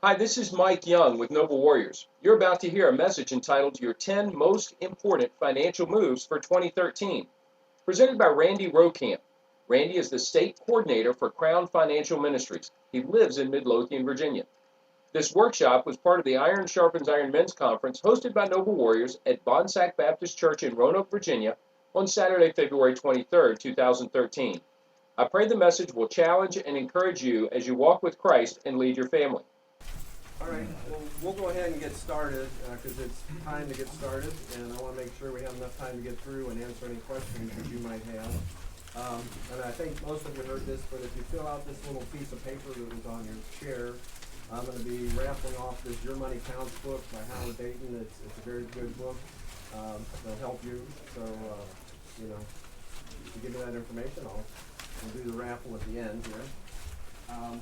Hi, this is Mike Young with Noble Warriors. You're about to hear a message entitled Your 10 Most Important Financial Moves for 2013, presented by Randy Rokamp. Randy is the state coordinator for Crown Financial Ministries. He lives in Midlothian, Virginia. This workshop was part of the Iron Sharpens Iron Men's Conference hosted by Noble Warriors at Bonsack Baptist Church in Roanoke, Virginia on Saturday, February 23, 2013. I pray the message will challenge and encourage you as you walk with Christ and lead your family. All right, well, we'll go ahead and get started because it's time to get started, and I want to make sure we have enough time to get through and answer any questions that you might have. And I think most of you heard this, but if you fill out this little piece of paper that was on your chair, I'm going to be raffling off this Your Money Counts book by Howard Dayton. It's a very good book. It'll help you. So, to give you that information, I'll do the raffle at the end here.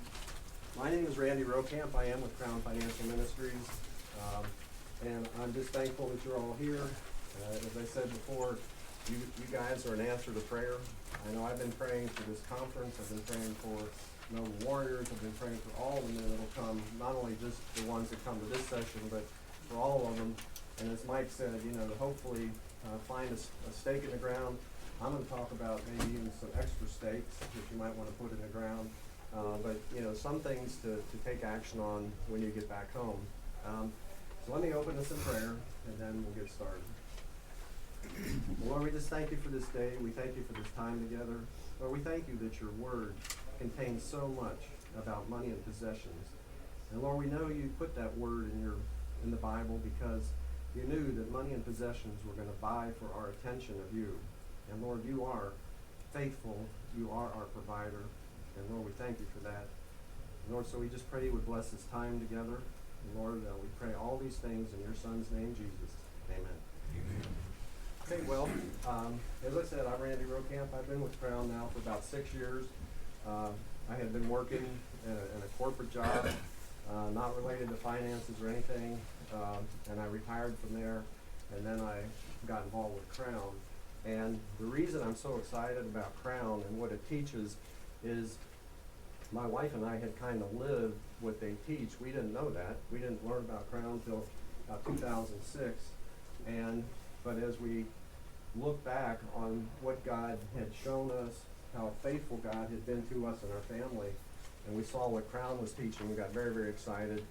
My name is Randy Rokamp. I am with Crown Financial Ministries, and I'm just thankful that you're all here. As I said before, you guys are an answer to prayer. I know I've been praying for this conference. I've been praying for Noble Warriors. I've been praying for all of them that will come, not only just the ones that come to this session, but for all of them. And as Mike said, to hopefully find a stake in the ground. I'm going to talk about maybe even some extra stakes that you might want to put in the ground. But some things to take action on when you get back home. So let me open this in prayer, and then we'll get started. Lord, we just thank you for this day. We thank you for this time together. Lord, we thank you that your word contains so much about money and possessions. And Lord, we know you put that word in the Bible because you knew that money and possessions were going to vie for our attention of you. And Lord, you are faithful. You are our provider. And Lord, we thank you for that. And Lord, so we just pray you would bless this time together. And Lord, we pray all these things in your Son's name, Jesus. Amen. Amen. Okay, well, as I said, I'm Randy Rokamp. I've been with Crown now for about 6 years. I had been working in a corporate job, not related to finances or anything, and I retired from there, and then I got involved with Crown. And the reason I'm so excited about Crown and what it teaches is my wife and I had kind of lived what they teach. We didn't know that. We didn't learn about Crown until 2006. But as we look back on what God had shown us, how faithful God had been to us and our family, and we saw what Crown was teaching, we got very, very excited.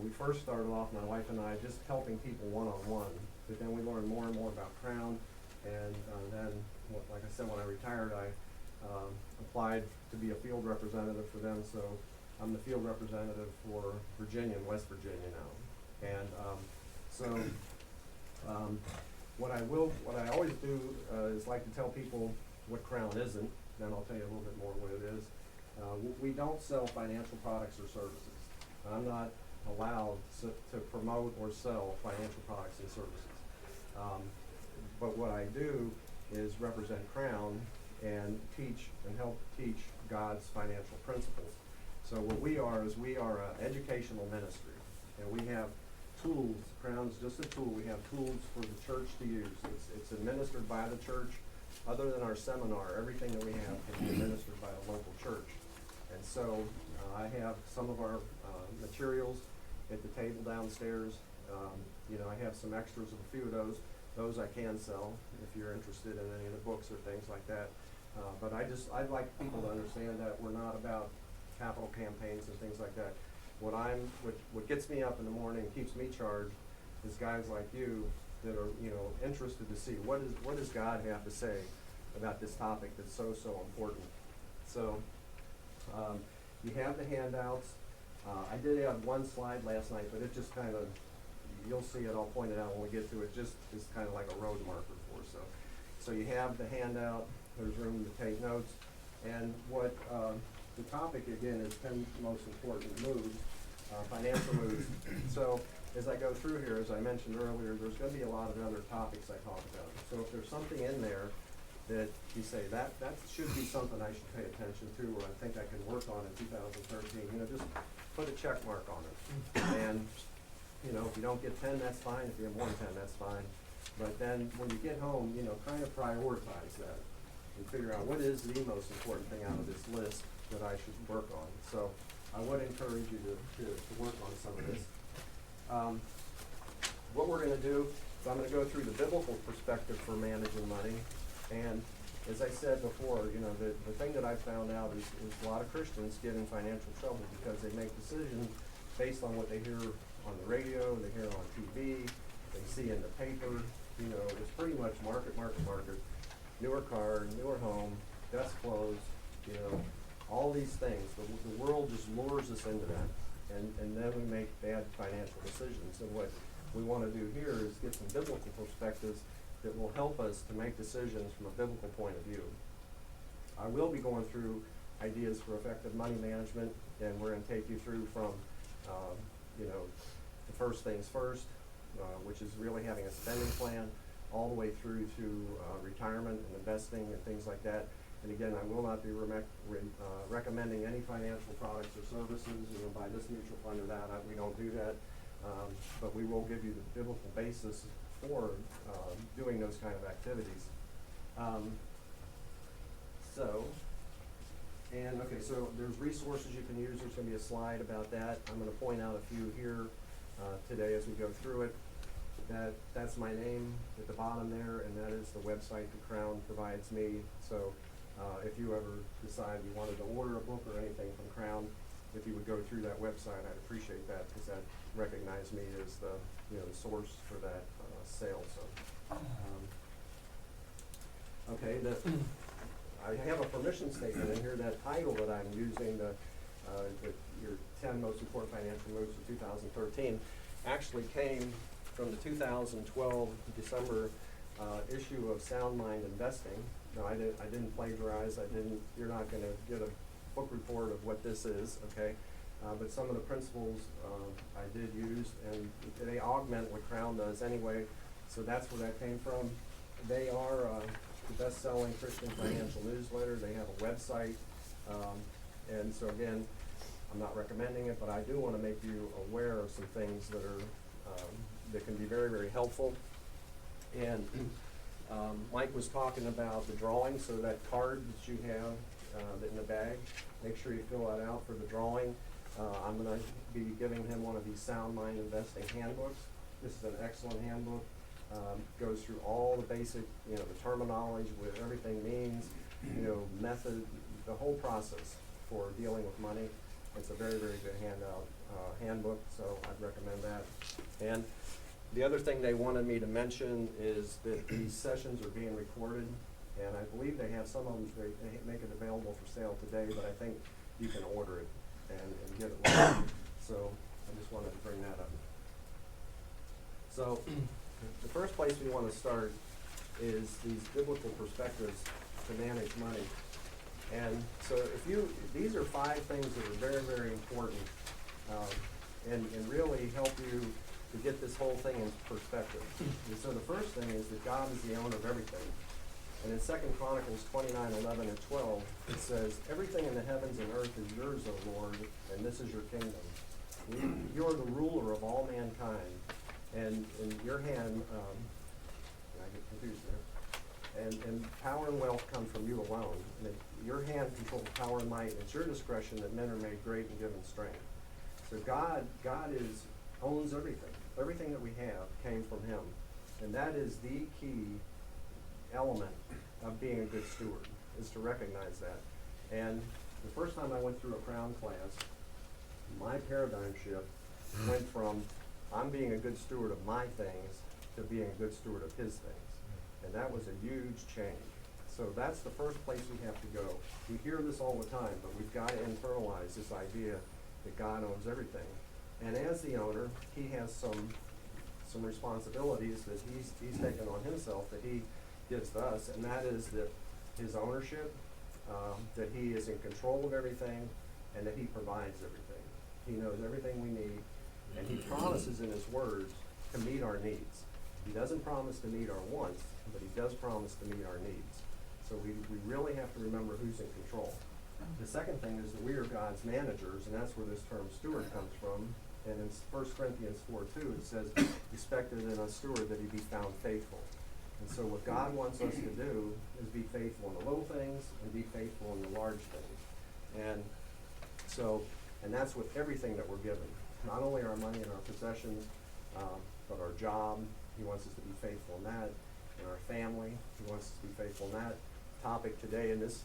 We first started off, my wife and I, just helping people one-on-one. But then we learned more and more about Crown. And then, like I said, when I retired, I applied to be a field representative for them, so I'm the field representative for Virginia and West Virginia now. And what I always do is like to tell people what Crown isn't, then I'll tell you a little bit more what it is. We don't sell financial products or services. I'm not allowed to promote or sell financial products and services. But what I do is represent Crown and help teach God's financial principles. So what we are is we are an educational ministry, and we have tools. Crown's just a tool. We have tools for the church to use. It's administered by the church. Other than our seminar, everything that we have can be administered by a local church. And so I have some of our materials at the table downstairs. I have some extras of a few of those. Those I can sell if you're interested in any of the books or things like that. But I'd like people to understand that we're not about capital campaigns and things like that. What gets me up in the morning, keeps me charged, is guys like you that are interested to see what does God have to say about this topic that's so important. So you have the handouts. I did have one slide last night, but it just kind of, you'll see it, I'll point it out when we get to it, just is kind of like a road marker for us. So you have the handout, there's room to take notes, and what the topic again is 10 most important moves, financial moves. So as I go through here, as I mentioned earlier, there's going to be a lot of other topics I talk about. So if there's something in there that you say, that should be something I should pay attention to, or I think I can work on in 2013, just put a check mark on it. And if you don't get 10, that's fine. If you have more than 10, that's fine. But then when you get home, kind of prioritize that and figure out what is the most important thing out of this list that I should work on. So I would encourage you to work on some of this. What we're going to do is I'm going to go through the biblical perspective for managing money. And as I said before, you know, the thing that I've found out is a lot of Christians get in financial trouble because they make decisions based on what they hear on the radio, they hear on TV, they see in the paper. You know, it's pretty much market. Newer car, newer home, best clothes, you know, all these things. The world just lures us into that. And then we make bad financial decisions. And what we want to do here is get some biblical perspectives that will help us to make decisions from a biblical point of view. I will be going through ideas for effective money management, and we're going to take you through from, you know, the first things first, which is really having a spending plan, all the way through to retirement and investing and things like that. And again, I will not be recommending any financial products or services, you know, buy this mutual fund or that. We don't do that. But we will give you the biblical basis for doing those kind of activities. So there's resources you can use. There's going to be a slide about that. I'm going to point out a few here today as we go through it. That's my name at the bottom there, and that is the website the Crown provides me. So if you ever decide you wanted to order a book or anything from Crown, if you would go through that website, I'd appreciate that, because that recognizes me as the, you know, the source for that sale. So okay, I have a permission statement in here. That title that I'm using, your 10 most important financial moves for 2013, actually came from the 2012 December issue of Sound Mind Investing. No, I didn't plagiarize. You're not going to get a book report of what this is, okay? But some of the principles I did use, and they augment what Crown does anyway. So that's where that came from. They are the best-selling Christian financial newsletter. They have a website, and so again, I'm not recommending it, but I do want to make you aware of some things that are that can be very, very helpful. And Mike was talking about the drawing, so that card that you have in the bag, make sure you fill that out for the drawing. I'm going to be giving him one of these Sound Mind Investing handbooks. This is an excellent handbook. Goes through all the basic, you know, the terminology, what everything means, you know, method, the whole process for dealing with money. It's a very, very good handbook, so I'd recommend that. And the other thing they wanted me to mention is that these sessions are being recorded, and I believe they have some of them, they make it available for sale today, but I think you can order it and get it later. So I just wanted to bring that up. So the first place we want to start is these biblical perspectives to manage money. And so these are 5 things that are very, very important, and really help you to get this whole thing in perspective. And so the first thing is that God is the owner of everything. And in 2 Chronicles 29:11 and 12, it says, "Everything in the heavens and earth is yours, O Lord, and this is your kingdom. You are the ruler of all mankind, and in your hand," I get confused there, "and power and wealth come from you alone. And your hand controls power and might, and it's your discretion that men are made great and given strength." So God owns everything. Everything that we have came from him. And that is the key element of being a good steward, is to recognize that. And the first time I went through a Crown class, my paradigm shift went from I'm being a good steward of my things to being a good steward of his things. And that was a huge change. So that's the first place we have to go. We hear this all the time, but we've got to internalize this idea that God owns everything. And as the owner, he has some responsibilities that he's taken on himself that he gives to us, and that is that his ownership, that he is in control of everything, and that he provides everything. He knows everything we need, and he promises in his words to meet our needs. He doesn't promise to meet our wants, but he does promise to meet our needs. So we really have to remember who's in control. The second thing is that we are God's managers, and that's where this term steward comes from. And in 1 Corinthians 4:2, it says, "Expected in a steward that he be found faithful." And so what God wants us to do is be faithful in the little things and be faithful in the large things. And so And that's with everything that we're given. Not only our money and our possessions, but our job. He wants us to be faithful in that. In our family, he wants us to be faithful in that. Topic today in this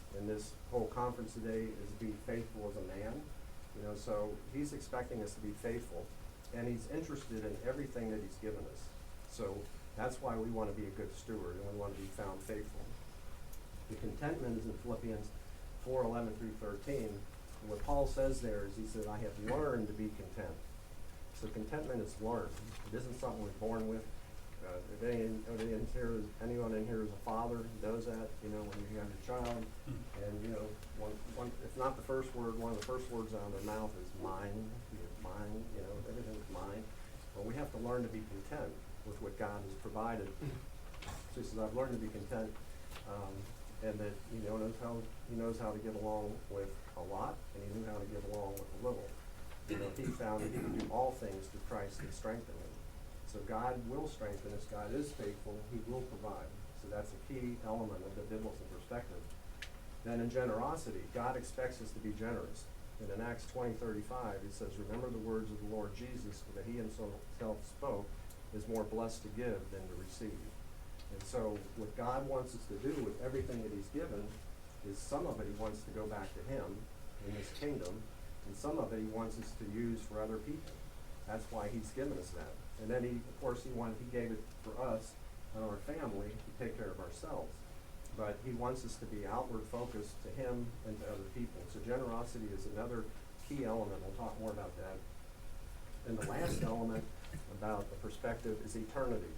whole conference today is be faithful as a man. So he's expecting us to be faithful, and he's interested in everything that he's given us. So that's why we want to be a good steward, and we want to be found faithful. The contentment is in Philippians 4:11 through 13. And what Paul says there is, he said, I have learned to be content. So contentment is learned. It isn't something we're born with. If anyone in here is a father who knows that, when you have your child, and if not the first word, one of the first words out of their mouth is mine, everything's mine. Well, we have to learn to be content with what God has provided. So he says, I've learned to be content, and that he knows how to get along with a lot, and he knew how to get along with a little. He found that he could do all things through Christ that strengthened him. So God will strengthen us. God is faithful. He will provide. So that's a key element of the biblical perspective. Then in generosity, God expects us to be generous. And in Acts 20:35, he says, remember the words of the Lord Jesus, that he himself spoke, is more blessed to give than to receive. And so what God wants us to do with everything that he's given is some of it he wants to go back to him in his kingdom, and some of it he wants us to use for other people. That's why he's given us that. And then he gave it for us and our family to take care of ourselves. But he wants us to be outward focused to him and to other people. So generosity is another key element. We'll talk more about that. And the last element about the perspective is eternity.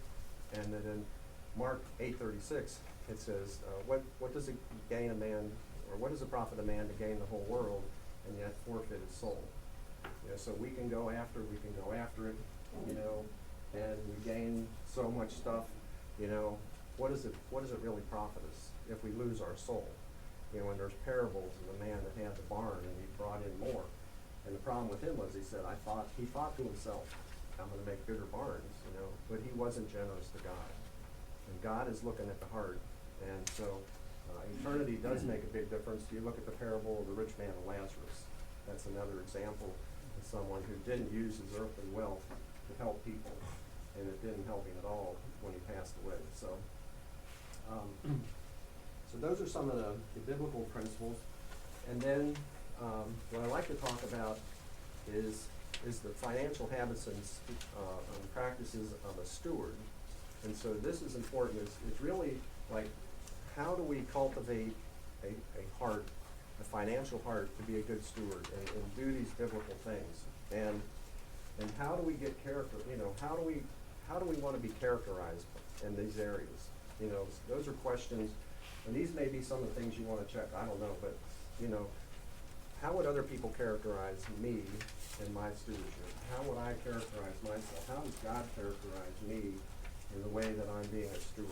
And that in Mark 8:36, it says, what does it gain a man, or what does it profit a man to gain the whole world and yet forfeit his soul? So we can go after it, and we gain so much stuff, what does it really profit us if we lose our soul? And there's parables of the man that had the barn and he brought in more. And the problem with him was he thought to himself, I'm going to make bigger barns, but he wasn't generous to God. And God is looking at the heart. And so eternity does make a big difference. You look at the parable of the rich man and Lazarus. That's another example of someone who didn't use his earthly wealth to help people, and it didn't help him at all when he passed away. So those are some of the biblical principles. And then what I like to talk about is the financial habits and practices of a steward. And so this is important. It's really like, how do we cultivate a heart, a financial heart, to be a good steward and do these biblical things? And how do we get character? How do we want to be characterized in these areas? Those are questions, and these may be some of the things you want to check. I don't know, but how would other people characterize me in my stewardship? How would I characterize myself? How does God characterize me in the way that I'm being a steward?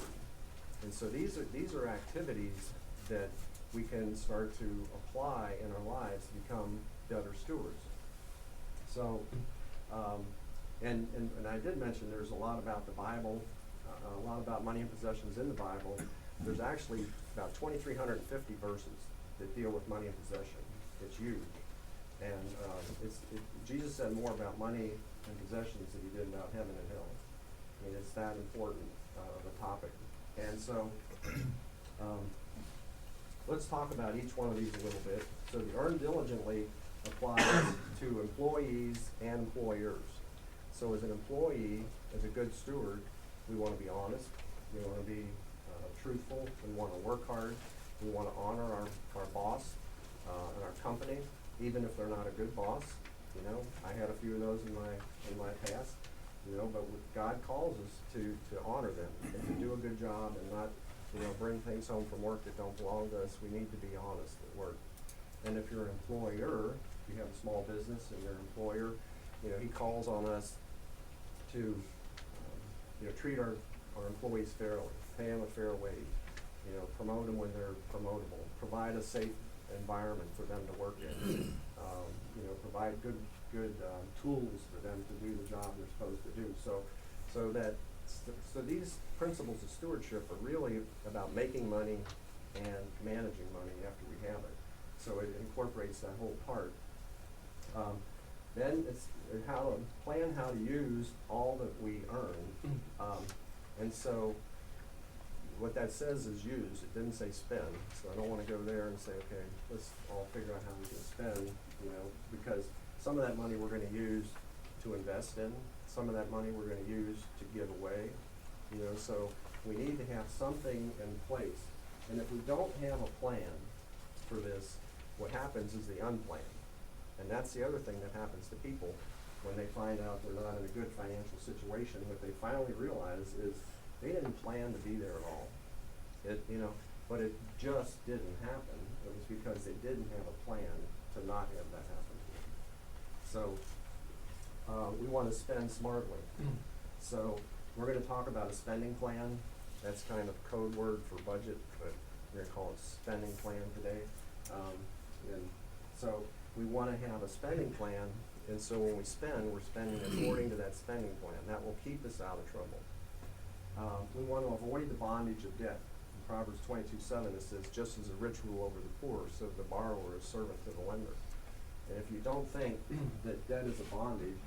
And so these are activities that we can start to apply in our lives to become better stewards. So, and I did mention there's a lot about the Bible, a lot about money and possessions in the Bible. There's actually about 2,350 verses that deal with money and possession. It's huge. And Jesus said more about money and possessions than he did about heaven and hell. I mean, it's that important of a topic. And so let's talk about each one of these a little bit. So the earn diligently applies to employees and employers. So as an employee, as a good steward, we want to be honest. We want to be truthful. We want to work hard. We want to honor our boss and our company, even if they're not a good boss. I had a few of those in my past. But God calls us to honor them and to do a good job and not, bring things home from work that don't belong to us. We need to be honest at work. And if you're an employer, you have a small business and you're an employer, he calls on us to, treat our employees fairly, pay them a fair wage, promote them when they're promotable, provide a safe environment for them to work in, provide good tools for them to do the job they're supposed to do. So these principles of stewardship are really about making money and managing money after we have it. So it incorporates that whole part. Then it's how to plan how to use all that we earn. And so what that says is use, it didn't say spend. So I don't wanna go there and say, okay, let's all figure out how we can spend, you know, because some of that money we're gonna use to invest in, some of that money we're gonna use to give away, you know, so we need to have something in place. And if we don't have a plan for this, what happens is the unplanned. And that's the other thing that happens to people when they find out they're not in a good financial situation. What they finally realize is they didn't plan to be there at all. You know, but it just didn't happen. It was because they didn't have a plan to not have that happen to them. So we want to spend smartly. So we're going to talk about a spending plan. That's kind of code word for budget, but we're going to call it spending plan today. And so we want to have a spending plan, and so when we spend, we're spending according to that spending plan. That will keep us out of trouble. We want to avoid the bondage of debt. In Proverbs 22:7, it says, just as the rich rule over the poor, so the borrower is servant to the lender. And if you don't think that debt is a bondage,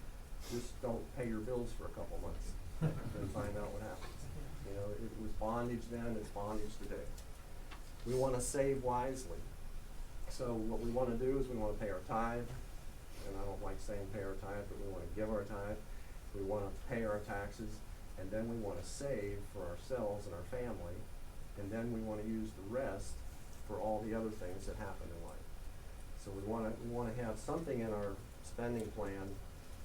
just don't pay your bills for a couple months and find out what happens. You know, it was bondage then, it's bondage today. We want to save wisely. So what we want to do is we want to pay our tithe, and I don't like saying pay our tithe, but we want to give our tithe. We want to pay our taxes, and then we want to save for ourselves and our family, and then we want to use the rest for all the other things that happen in life. So we want to have something in our spending plan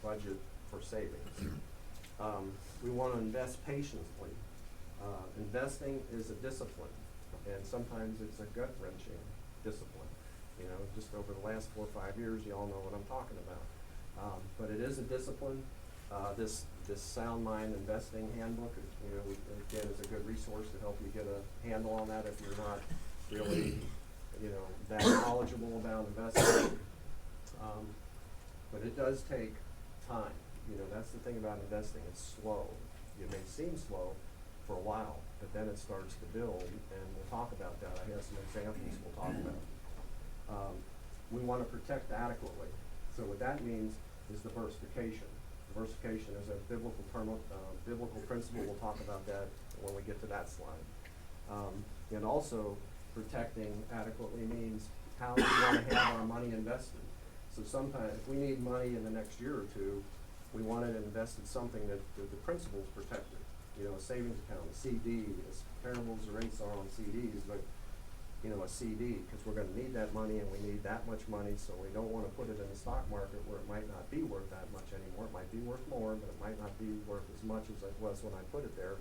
budget for savings. We want to invest patiently. Investing is a discipline, and sometimes it's a gut-wrenching discipline. You know, just over the last 4 or 5 years, you all know what I'm talking about. But it is a discipline. This Sound Mind Investing Handbook, you know, again, is a good resource to help you get a handle on that if you're not really, you know, that knowledgeable about investing. But it does take time. You know, that's the thing about investing. It's slow. It may seem slow for a while, but then it starts to build, and we'll talk about that. I have some examples we'll talk about. We want to protect adequately. So what that means is diversification. Diversification is a biblical term, biblical principle. We'll talk about that when we get to that slide. And also, protecting adequately means how we want to have our money invested. So sometimes, if we need money in the next year or two, we want it invested something that the principal is protected. You know, a savings account, a CD, as terrible as the rates are on CDs, but you know, a CD, because we're going to need that money, and we need that much money, so we don't want to put it in the stock market where it might not be worth that much anymore. It might be worth more, but it might not be worth as much as it was when I put it there.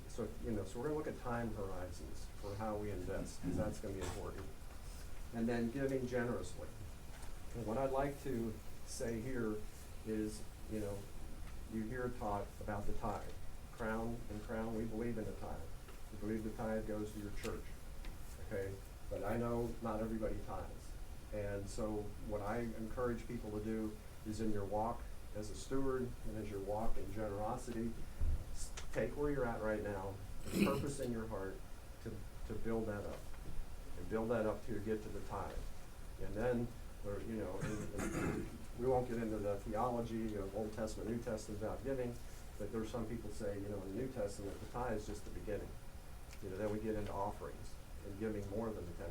So, you know, so we're going to look at time horizons for how we invest, because that's going to be important. And then giving generously. And what I'd like to say here is, you know, you hear taught about the tithe. Crown, we believe in the tithe. We believe the tithe goes to your church. Okay, but I know not everybody tithes. And so what I encourage people to do is in your walk as a steward and as your walk in generosity, take where you're at right now and purpose in your heart to build that up. And build that up till you get to the tithe. And then, or, you know, and we won't get into the theology of Old Testament, New Testament about giving, but there's some people say, you know, in the New Testament, the tithe is just the beginning. You know, then we get into offerings and giving more than the 10%.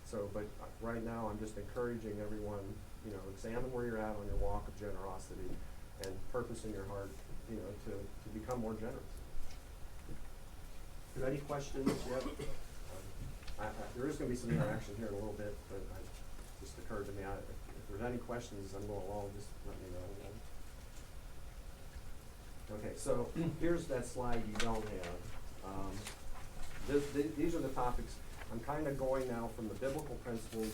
So, but right now I'm just encouraging everyone, you know, examine where you're at on your walk of generosity and purpose in your heart, you know, to become more generous. Are there any questions yet? There is going to be some interaction here in a little bit, but it just occurred to me, if there's any questions as I'm going along, just let me know. Okay, so here's that slide you don't have. These are the topics. I'm kind of going now from the biblical principles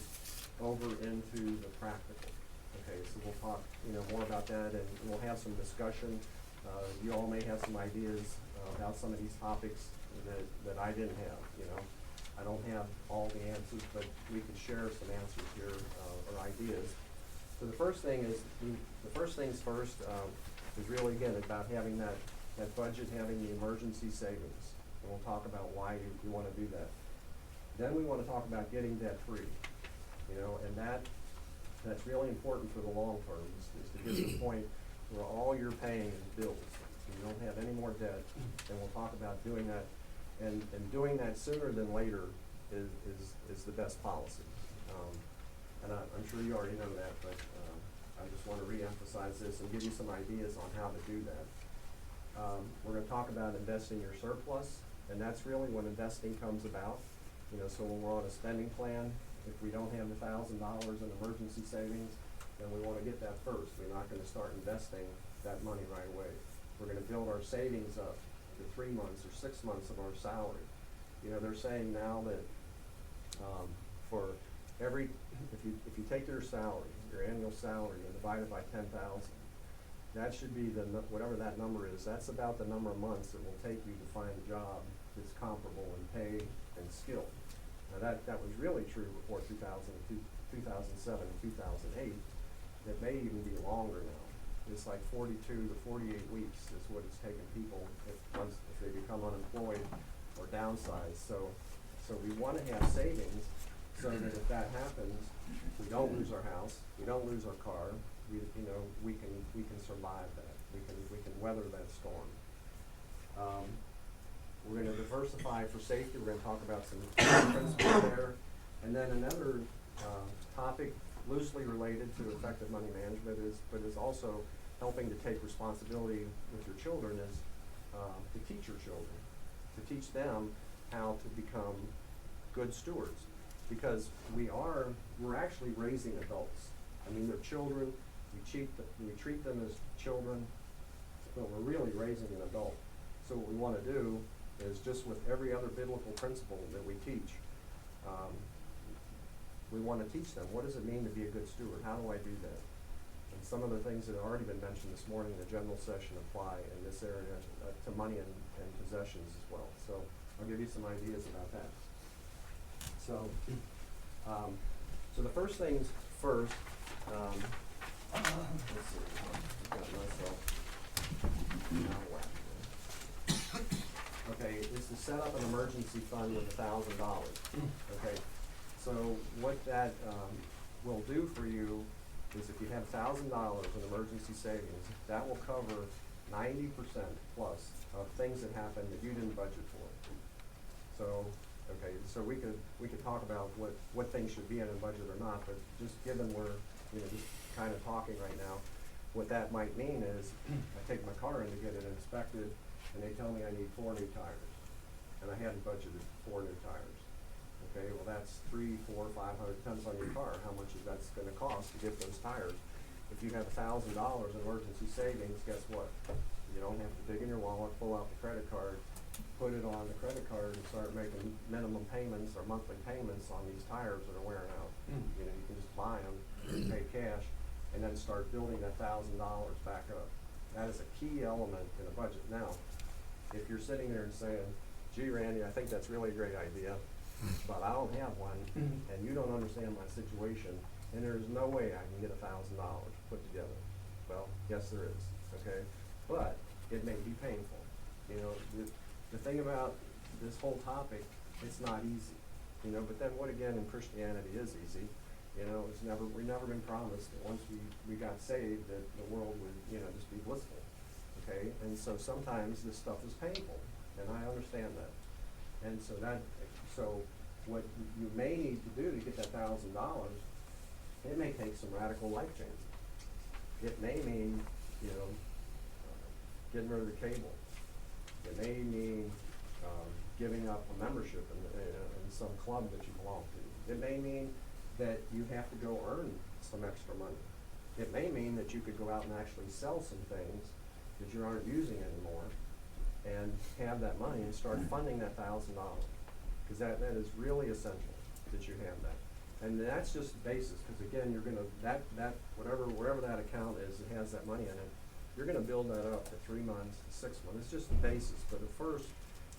over into the practical. Okay, so we'll talk, you know, more about that, and we'll have some discussion. You all may have some ideas about some of these topics that I didn't have. You know, I don't have all the answers, but we can share some answers here or ideas. So the first thing is the first things first is really again about having that budget, having the emergency savings. And we'll talk about why you want to do that. Then we want to talk about getting debt free, you know, and that That's really important for the long term, is to get to the point where all you're paying is bills. You don't have any more debt, and we'll talk about doing that, and doing that sooner than later is the best policy. And I'm sure you already know that, but I just want to reemphasize this and give you some ideas on how to do that. We're going to talk about investing your surplus, and that's really when investing comes about. You know, so when we're on a spending plan, if we don't have $1,000 in emergency savings, then we want to get that first. We're not going to start investing that money right away. We're going to build our savings up to 3 months or 6 months of our salary. You know, they're saying now that for every, if you take your salary, your annual salary, and divide it by 10,000, that should be whatever that number is. That's about the number of months it will take you to find a job that's comparable in pay and skill. Now that was really true before 2007 and 2008. It may even be longer now. It's like 42 to 48 weeks is what it's taken people if they become unemployed or downsize. So we want to have savings so that if that happens, we don't lose our house, we don't lose our car. We can survive that. We can weather that storm. We're going to diversify for safety. We're going to talk about some principles there. And then another topic loosely related to effective money management is also helping to take responsibility with your children is to teach your children, to teach them how to become good stewards. Because we're actually raising adults. I mean, they're children. We treat them as children, but we're really raising an adult. So what we want to do is, just with every other biblical principle that we teach, we want to teach them, what does it mean to be a good steward? How do I do that? And some of the things that have already been mentioned this morning in the general session apply in this area to money and possessions as well. So I'll give you some ideas about that. So the first things first, let's see, I've got myself out of whack here. Okay, is to set up an emergency fund with $1,000. Okay, so what that will do for you is, if you have $1,000 in emergency savings, that will cover 90% plus of things that happen that you didn't budget for. So, okay, so we could talk about what things should be in a budget or not, but just given we're just kind of talking right now, what that might mean is, I take my car in to get it inspected, and they tell me I need 4 new tires, and I hadn't budgeted 4 new tires. Okay, well that's $300, $400, $500, depends on your car, how much that's going to cost to get those tires. If you have $1,000 in emergency savings, guess what? You don't have to dig in your wallet, pull out the credit card, put it on the credit card, and start making minimum payments or monthly payments on these tires that are wearing out. You know, you can just buy them, pay cash, and then start building that $1,000 back up. That is a key element in a budget. Now, if you're sitting there and saying, gee, Randy, I think that's really a great idea, but I don't have one, and you don't understand my situation, and there's no way I can get $1,000 put together. Well, yes, there is, okay? But it may be painful. You know, the thing about this whole topic, it's not easy. You know, but then what again in Christianity is easy? You know, we've never been promised that once we got saved that the world would, just be blissful. Okay? And so sometimes this stuff is painful, and I understand that. And so what you may need to do to get that $1,000, it may take some radical life changes. It may mean, getting rid of the cable. It may mean giving up a membership in some club that you belong to. It may mean that you have to go earn some extra money. It may mean that you could go out and actually sell some things that you aren't using anymore and have that money and start funding that $1,000. Because that is really essential that you have that. And that's just the basis, because again, you're gonna, wherever that account is that has that money in it, you're gonna build that up to 3 months, 6 months. It's just the basis. But at first,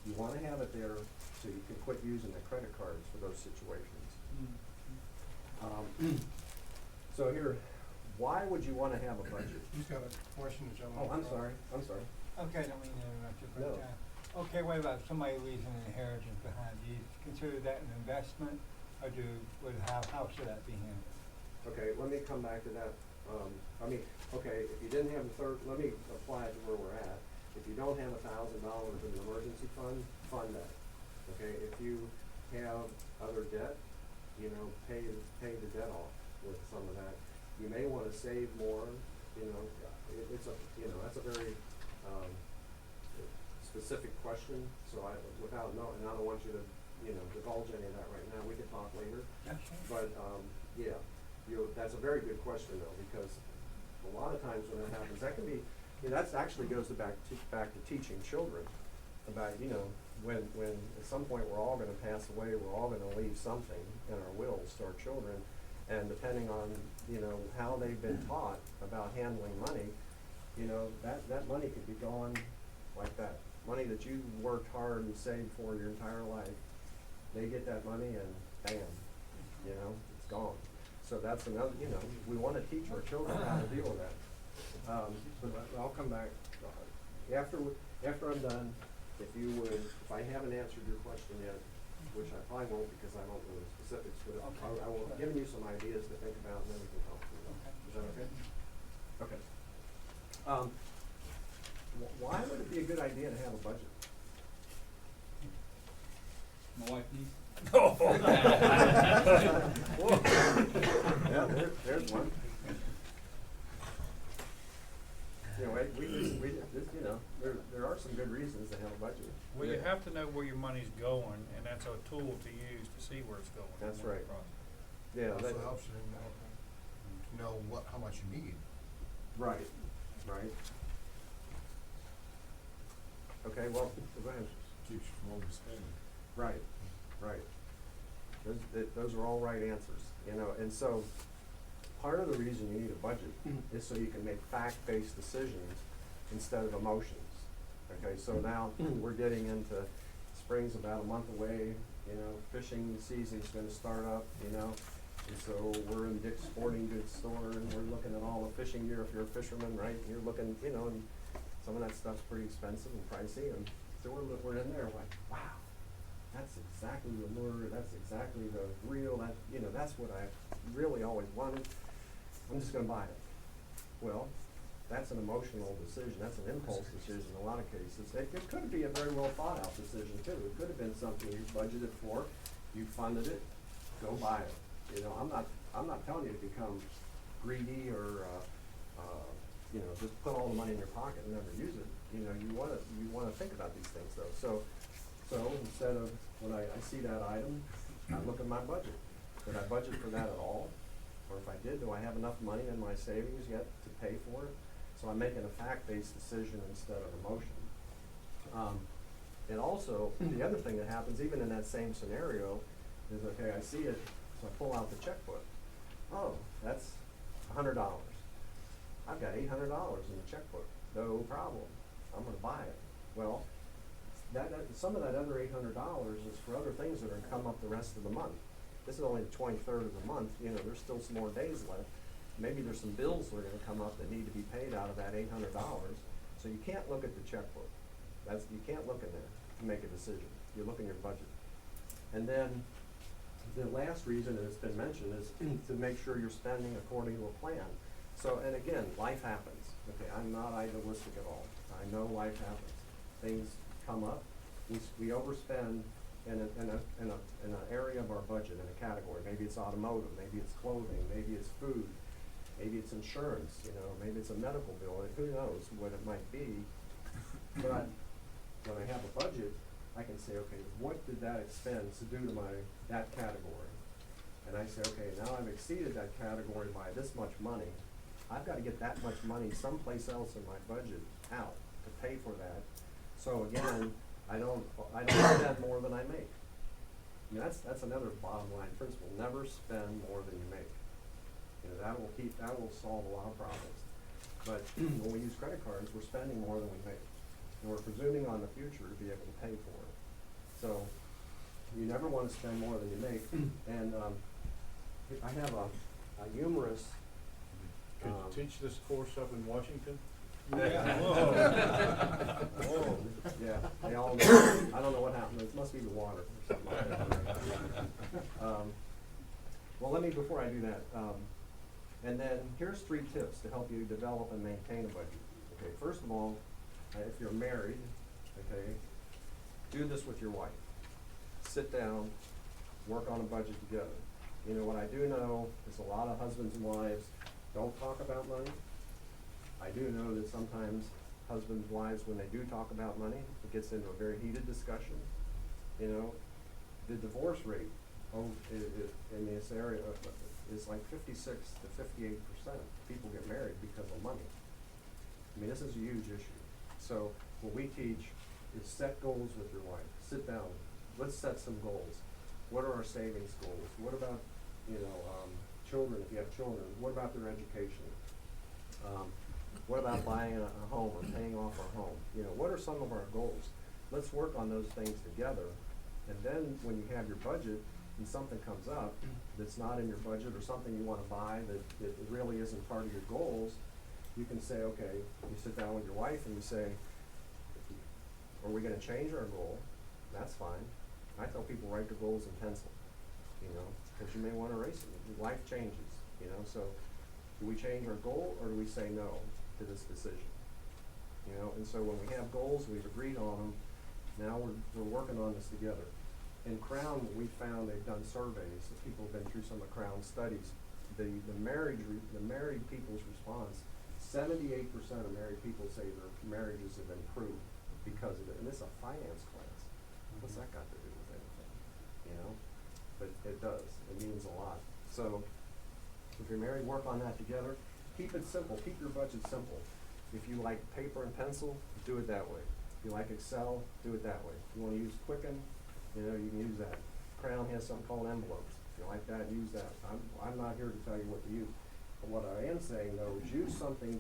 you wanna have it there so you can quit using the credit cards for those situations. So here, why would you wanna have a budget? He's got a question to jump on. Oh, I'm sorry. Okay, don't mean to interrupt you, but, No. okay, what about somebody leaves an inheritance behind? Do you consider that an investment, or how should that be handled? Okay, let me come back to that. Okay, if you didn't have the third, let me apply it to where we're at. If you don't have $1,000 in the emergency fund, fund that. Okay, if you have other debt, you know, pay the debt off with some of that. You may wanna save more, you know, it's a, you know, that's a very, specific question, so without knowing, and I don't want you to, you know, divulge any of that right now, we can talk later. But, yeah, that's a very good question though, because a lot of times when that happens, that can be, you know, that's actually goes back to teaching children about, you know, when at some point we're all gonna pass away, we're all gonna leave something in our wills to our children, and depending on, you know, how they've been taught about handling money, you know, that money could be gone like that. Money that you worked hard and saved for your entire life, they get that money and bam, you know, it's gone. So that's another, you know, we wanna teach our children how to deal with that. But I'll come back, after I'm done, if you would, if I haven't answered your question yet, which I probably won't because I don't know the specifics, but I will give you some ideas to think about and then we can talk through them. Is that okay? Okay. Why would it be a good idea to have a budget? My wife needs. Yeah, there's one. You know, you know, there are some good reasons to have a budget. Well, you have to know where your money's going, and that's a tool to use to see where it's going. That's in the right. process. Yeah, Also that, helps you to know how much you need. right. Okay, well, go ahead. Keeps you from overspending. Right. Those are all right answers, you know, and so part of the reason you need a budget is so you can make fact-based decisions instead of emotions. Okay, so now we're getting into, spring's about a month away, you know, fishing season's gonna start up, you know, and so we're in Dick's Sporting Goods store and we're looking at all the fishing gear if you're a fisherman, right? You're looking, you know, and some of that stuff's pretty expensive and pricey, and so we're in there like, wow, that's exactly the lure, that's exactly the reel, that, you know, that's what I really always wanted. I'm just gonna buy it. Well, that's an emotional decision, that's an impulse decision in a lot of cases. It could be a very well thought out decision too. It could have been something you budgeted for, you funded it, go buy it. You know, I'm not telling you to become greedy or, you know, just put all the money in your pocket and never use it. You know, you wanna think about these things though. So instead of, when I see that item, I look at my budget. Did I budget for that at all? Or if I did, do I have enough money in my savings yet to pay for it? So I'm making a fact-based decision instead of emotion. And also, the other thing that happens, even in that same scenario, is, okay, I see it, so I pull out the checkbook. Oh, that's $100. I've got $800 in the checkbook, no problem, I'm gonna buy it. Well, some of that other $800 is for other things that are gonna come up the rest of the month. This is only the 23rd of the month, you know, there's still some more days left. Maybe there's some bills that are gonna come up that need to be paid out of that $800. So you can't look at the checkbook. You can't look in there to make a decision. You look in your budget. And then the last reason that's been mentioned is to make sure you're spending according to a plan. So, and again, life happens. Okay, I'm not idealistic at all. I know life happens. Things come up. We overspend in an area of our budget, in a category. Maybe it's automotive, maybe it's clothing, maybe it's food, maybe it's insurance, you know, maybe it's a medical bill, who knows what it might be. But when I have a budget, I can say, okay, what did that expense do to that category? And I say, okay, now I've exceeded that category by this much money. I've got to get that much money someplace else in my budget out to pay for that. So again, I don't spend more than I make. I mean, that's another bottom line principle. Never spend more than you make. You know, that will solve a lot of problems. But when we use credit cards, we're spending more than we make. And we're presuming on the future to be able to pay for it. So you never want to spend more than you make. And I have a humorous. Could you teach this course up in Washington? Yeah. Whoa. Yeah, they all know. I don't know what happened. It must be the water or something like that. Well, before I do that, And then here's 3 tips to help you develop and maintain a budget. Okay, first of all, if you're married, okay, do this with your wife. Sit down, work on a budget together. You know, what I do know is a lot of husbands and wives don't talk about money. I do know that sometimes husbands and wives, when they do talk about money, it gets into a very heated discussion. You know, the divorce rate in this area is like 56 to 58%. People get married because of money. I mean, this is a huge issue. So what we teach is set goals with your wife. Sit down. Let's set some goals. What are our savings goals? What about, you know, children, if you have children? What about their education? What about buying a home or paying off our home? You know, what are some of our goals? Let's work on those things together. And then when you have your budget and something comes up that's not in your budget, or something you want to buy that really isn't part of your goals, you can say, okay, you sit down with your wife and you say, are we going to change our goal? That's fine. I tell people, write your goals in pencil, you know, because you may want to erase them. Life changes, you know, so do we change our goal, or do we say no to this decision? You know, and so when we have goals, we've agreed on them, now we're working on this together. In Crown, we found, they've done surveys, that people have been through some of Crown's studies. The married people's response, 78% of married people say their marriages have improved because of it. And this is a finance class. What's that got to do with anything? You know? But it does. It means a lot. So if you're married, work on that together. Keep it simple. Keep your budget simple. If you like paper and pencil, do it that way. If you like Excel, do it that way. If you want to use Quicken, you know, you can use that. Crown has something called envelopes. If you like that, use that. I'm not here to tell you what to use. But what I am saying, though, is use something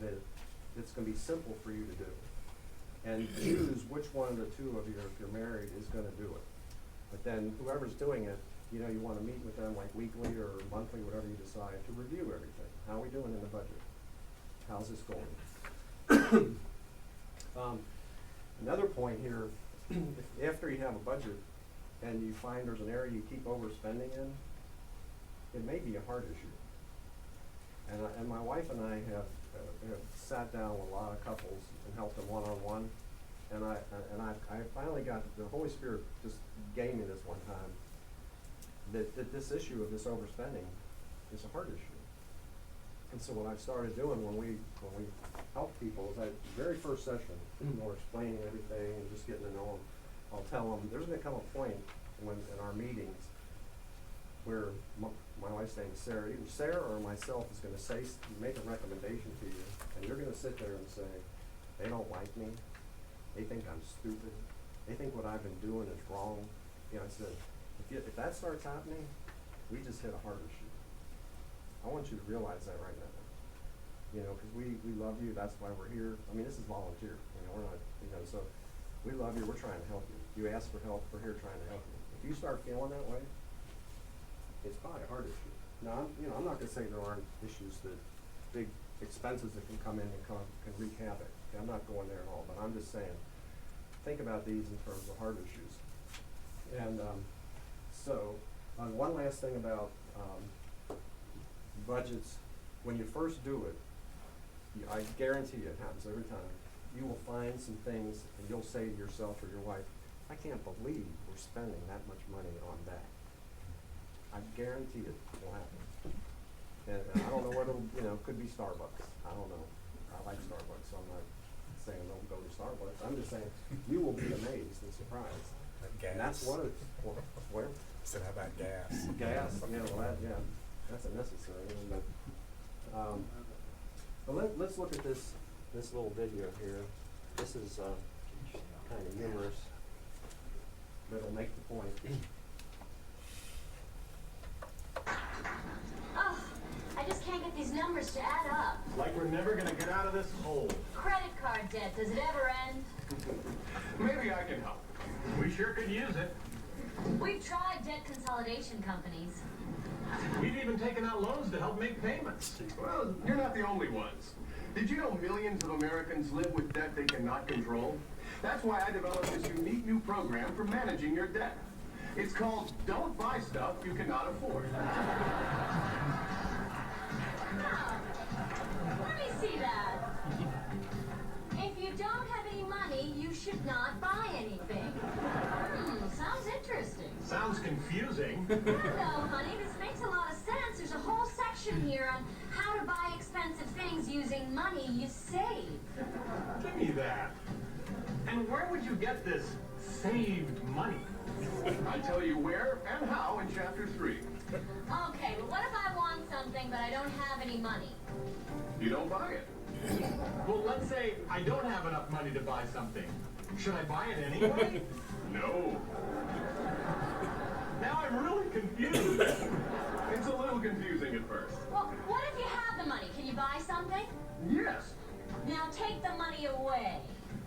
that's going to be simple for you to do. And choose which one of the two of you, if you're married, is going to do it. But then whoever's doing it, you know, you want to meet with them like weekly or monthly, whatever you decide, to review everything. How are we doing in the budget? How's this going? Another point here, after you have a budget and you find there's an area you keep overspending in, it may be a heart issue. And my wife and I have sat down with a lot of couples and helped them one-on-one. And I finally got, the Holy Spirit just gave me this one time, that this issue of this overspending is a heart issue. And so what I've started doing when we help people is, that very first session, we're explaining everything and just getting to know them, I'll tell them, there's going to come a point when in our meetings where my wife's name is Sarah, either Sarah or myself is going to say, make a recommendation to you, and you're going to sit there and say, they don't like me, they think I'm stupid, they think what I've been doing is wrong. You know, I said, if that starts happening, we just hit a heart issue. I want you to realize that right now. You know, because we love you, that's why we're here. I mean, this is volunteer, you know, we're not, you know, so we love you, we're trying to help you. You ask for help, we're here trying to help you. If you start feeling that way, it's probably a heart issue. Now, I'm not gonna say there aren't issues, that big expenses that can come in and can wreak havoc. Okay, I'm not going there at all, but I'm just saying, think about these in terms of heart issues. And one last thing about budgets, when you first do it, I guarantee you it happens every time, you will find some things and you'll say to yourself or your wife, I can't believe we're spending that much money on that. I guarantee it will happen. And I don't know what it'll, could be Starbucks. I don't know. I like Starbucks, so I'm not saying don't go to Starbucks. I'm just saying you will be amazed and surprised. Gas. And that's what it's for. Where? So how about gas? Gas, that's a necessary. But let's look at this little video here. This is kind of humorous, but it'll make the point. Oh, I just can't get these numbers to add up. Like we're never gonna get out of this hole. Credit card debt, does it ever end? Maybe I can help. We sure could use it. We've tried debt consolidation companies. We've even taken out loans to help make payments. Well, you're not the only ones. Did you know millions of Americans live with debt they cannot control? That's why I developed this unique new program for managing your debt. It's called Don't Buy Stuff You Cannot Afford. see that. If you don't have any money, you should not buy anything. Sounds interesting. Sounds confusing. No, honey, this makes a lot of sense. There's a whole section here on how to buy expensive things using money you save. Give me that. And where would you get this saved money? I tell you where and how in chapter 3. Okay, but what if I want something but I don't have any money? You don't buy it. Well, let's say I don't have enough money to buy something. Should I buy it anyway? No. Now I'm really confused. It's a little confusing at first. Well, what if you have the money? Can you buy something? Yes. Now take the money away.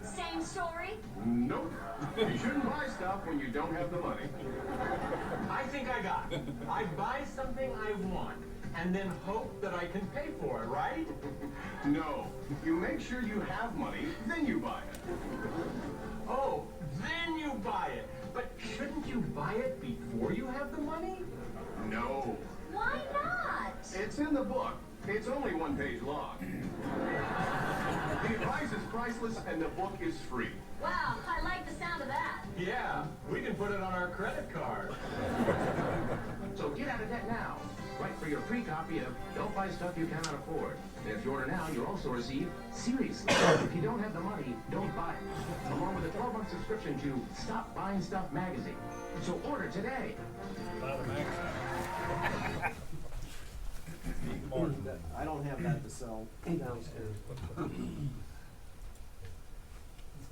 Same story? Nope. You shouldn't buy stuff when you don't have the money. I think I got it. I buy something I want and then hope that I can pay for it, right? No. You make sure you have money, then you buy it. Oh, then you buy it. But shouldn't you buy it before you have the money? No. Why not? It's in the book. It's only 1 page long. The advice is priceless and the book is free. Wow, I like the sound of that. Yeah, we can put it on our credit card. So get out of debt now. Write for your free copy of Don't Buy Stuff You Cannot Afford. And if you order now, you'll also receive Seriously, if you don't have the money, don't buy it. Along with a 12-month subscription to Stop Buying Stuff magazine. So order today. Buy the magazine. I don't have that to sell downstairs.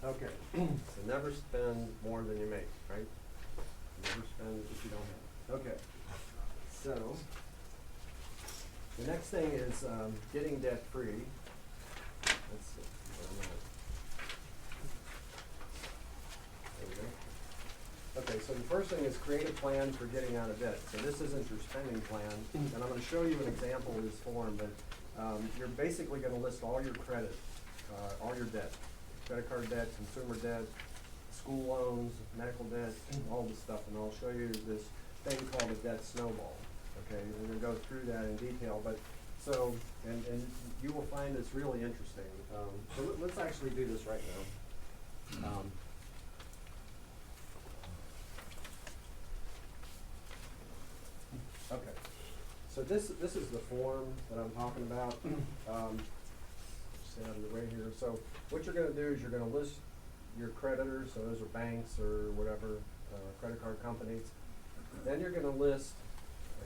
Okay, so never spend more than you make, right? Never spend if you don't have. Okay, so the next thing is getting debt free. Let's see. Where am I? There we go. Okay, so the first thing is create a plan for getting out of debt. So this isn't your spending plan, and I'm going to show you an example of this form, but you're basically going to list all your credit, all your debt, credit card debt, consumer debt, school loans, medical debt, all this stuff, and I'll show you this thing called a debt snowball. Okay, we're going to go through that in detail, but so, and you will find this really interesting. So let's actually do this right now. Okay, so this is the form that I'm talking about. Just out of the way here. So what you're going to do is you're going to list your creditors. So those are banks or whatever, credit card companies. Then you're going to list,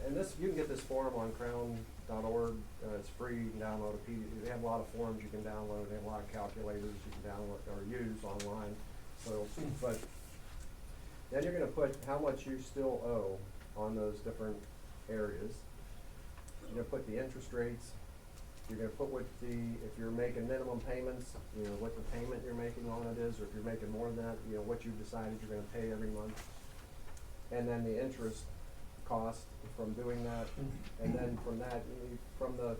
and this you can get this form on crown.org. It's free. You can download a PDF. They have a lot of forms you can download. They have a lot of calculators you can download or use online. So, but then you're going to put how much you still owe on those different areas. You're going to put the interest rates. You're going to put what if you're making minimum payments, you know, what the payment you're making on it is, or if you're making more than that, you know, what you've decided you're going to pay every month. And then the interest cost from doing that. And then from that, from the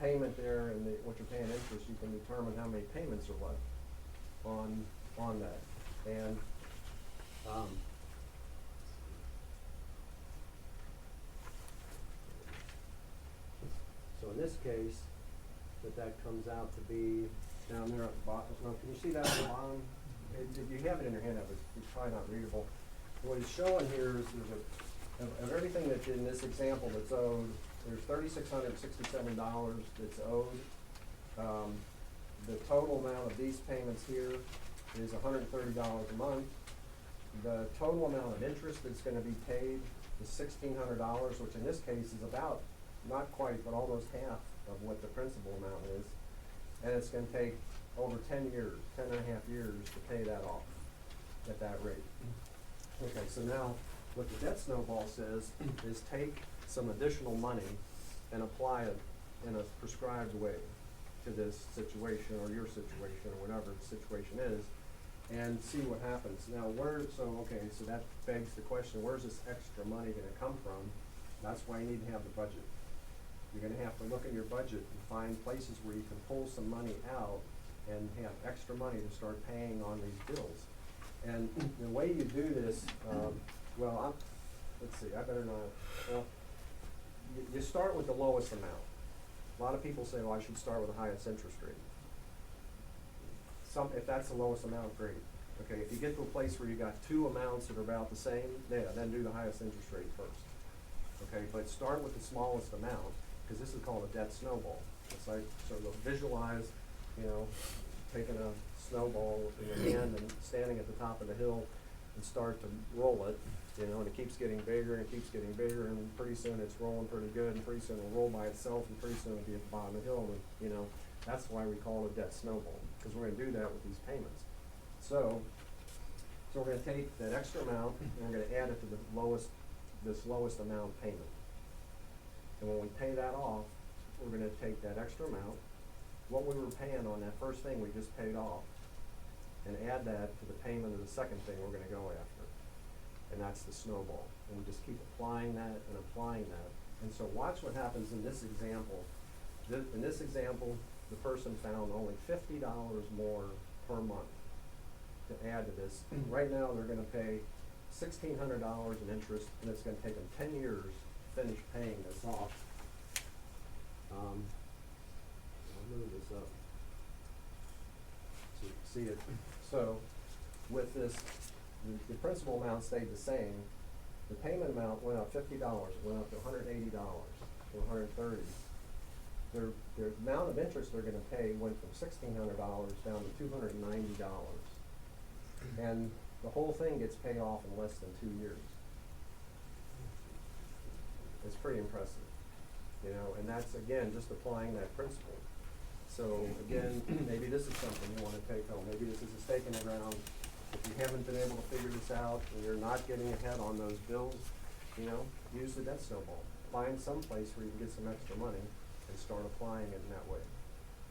payment there and what you're paying interest, you can determine how many payments are left on that. And so in this case, that comes out to be down there at the bottom. Well, can you see that at the bottom? If you have it in your hand, it's probably not readable. What it's showing here is of everything that's in this example that's owed, there's $3,667 that's owed. The total amount of these payments here is $130 a month. The total amount of interest that's going to be paid is $1,600, which in this case is about, not quite, but almost half of what the principal amount is. And it's going to take over 10 years, 10 and a half years to pay that off at that rate. Okay, so now what the debt snowball says is take some additional money and apply it in a prescribed way to this situation or your situation or whatever the situation is, and see what happens. Now so that begs the question, where's this extra money going to come from? That's why you need to have the budget. You're going to have to look at your budget and find places where you can pull some money out and have extra money to start paying on these bills. And the way you do this, let's see, I better not, well, you start with the lowest amount. A lot of people say, well, I should start with the highest interest rate. If that's the lowest amount, great. Okay, if you get to a place where you got two amounts that are about the same, yeah, then do the highest interest rate first. Okay, but start with the smallest amount, because this is called a debt snowball. It's like, so visualize, you know, taking a snowball in your hand and standing at the top of the hill and start to roll it, you know, and it keeps getting bigger and keeps getting bigger, and pretty soon it's rolling pretty good, and pretty soon it'll roll by itself, and pretty soon it'll be at the bottom of the hill, and, you know, that's why we call it a debt snowball, because we're gonna do that with these payments. So we're gonna take that extra amount, and we're gonna add it to this lowest amount payment. And when we pay that off, we're gonna take that extra amount, what we were paying on that first thing we just paid off, and add that to the payment of the second thing we're gonna go after. And that's the snowball. And we just keep applying that and applying that. And so watch what happens in this example. In this example, the person found only $50 more per month to add to this. Right now, they're gonna pay $1,600 in interest, and it's gonna take them 10 years to finish paying this off. I'll move this up so you can see it. So with this, the principal amount stayed the same. The payment amount went up $50. It went up to $180 to $130. Their amount of interest they're gonna pay went from $1,600 down to $290. And the whole thing gets paid off in less than 2 years. It's pretty impressive, you know, and that's, again, just applying that principle. So, again, maybe this is something you wanna take home. Maybe this is a stake in the ground. If you haven't been able to figure this out and you're not getting ahead on those bills, you know, use the debt snowball. Find some place where you can get some extra money and start applying it in that way.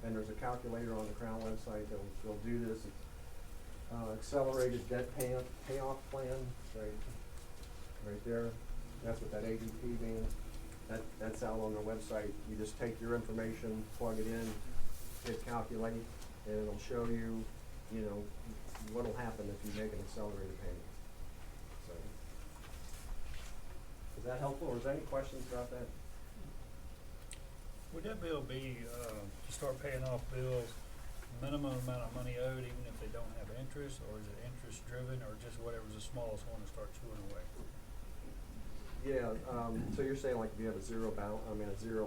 And there's a calculator on the Crown website that'll do this. It's, accelerated debt payoff plan, right there. That's what that ADP means. That's out on their website. You just take your information, plug it in, hit calculate, and it'll show you, you know, what'll happen if you make an accelerated payment. So, is that helpful, or is there any questions about that? Would that bill be, to start paying off bills, minimum amount of money owed even if they don't have interest, or is it interest driven, or just whatever's the smallest one to start chewing away? Yeah, so you're saying like if you have a zero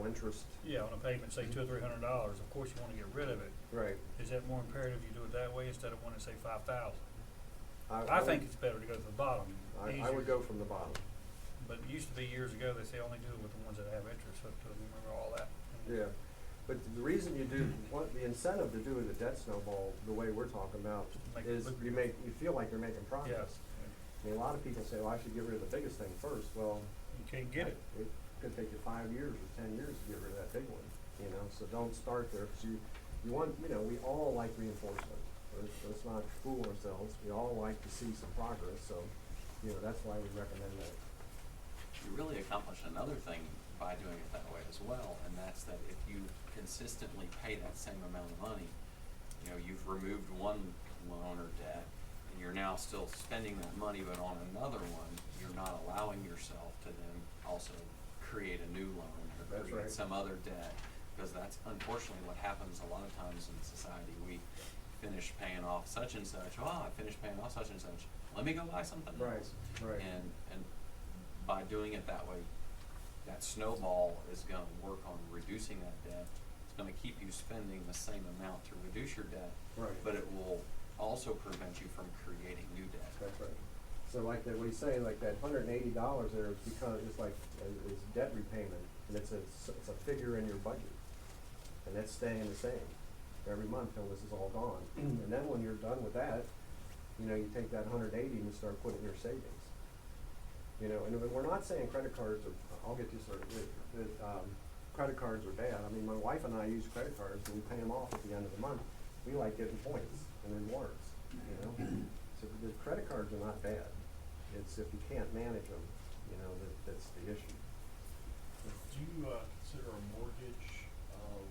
interest. Yeah, on a payment, say $200 or $300, of course you wanna get rid of it. Right. Is that more imperative you do it that way instead of one that say 5,000? I think it's better to go to the bottom. I would go from the bottom. But it used to be years ago, they say only do it with the ones that have interest hooked to them, remember all that? Yeah, but the reason you do, the incentive to do the debt snowball, the way we're talking about, is you feel like you're making progress. Yes. I mean, a lot of people say, well, I should get rid of the biggest thing first. Well, You can't get it. It could take you 5 years or 10 years to get rid of that big one, you know, so don't start there, because you want, you know, we all like reinforcement. Let's not fool ourselves. We all like to see some progress, so, you know, that's why we recommend that. You really accomplish another thing by doing it that way as well, and that's that if you consistently pay that same amount of money, you know, you've removed one loan or debt, and you're now still spending that money, but on another one, you're not allowing yourself to then also create a new loan or That's create right. some other debt, because that's unfortunately what happens a lot of times in society. We finish paying off such and such, I finished paying off such and such, let me go buy something else. Right. And by doing it that way, that snowball is gonna work on reducing that debt. It's gonna keep you spending the same amount to reduce your debt. Right. But it will also prevent you from creating new debt. That's right. So like that, what he's saying, like that $180 there is because it's like, it's debt repayment, and it's a figure in your budget. And that's staying the same every month till this is all gone. And then when you're done with that, you know, you take that 180 and you start putting in your savings. You know, and we're not saying credit cards are, I'll get you started with, credit cards are bad. I mean, my wife and I use credit cards and we pay them off at the end of the month. We like getting points and rewards, you know? So the credit cards are not bad. It's if you can't manage them, you know, that's the issue. Do you consider a mortgage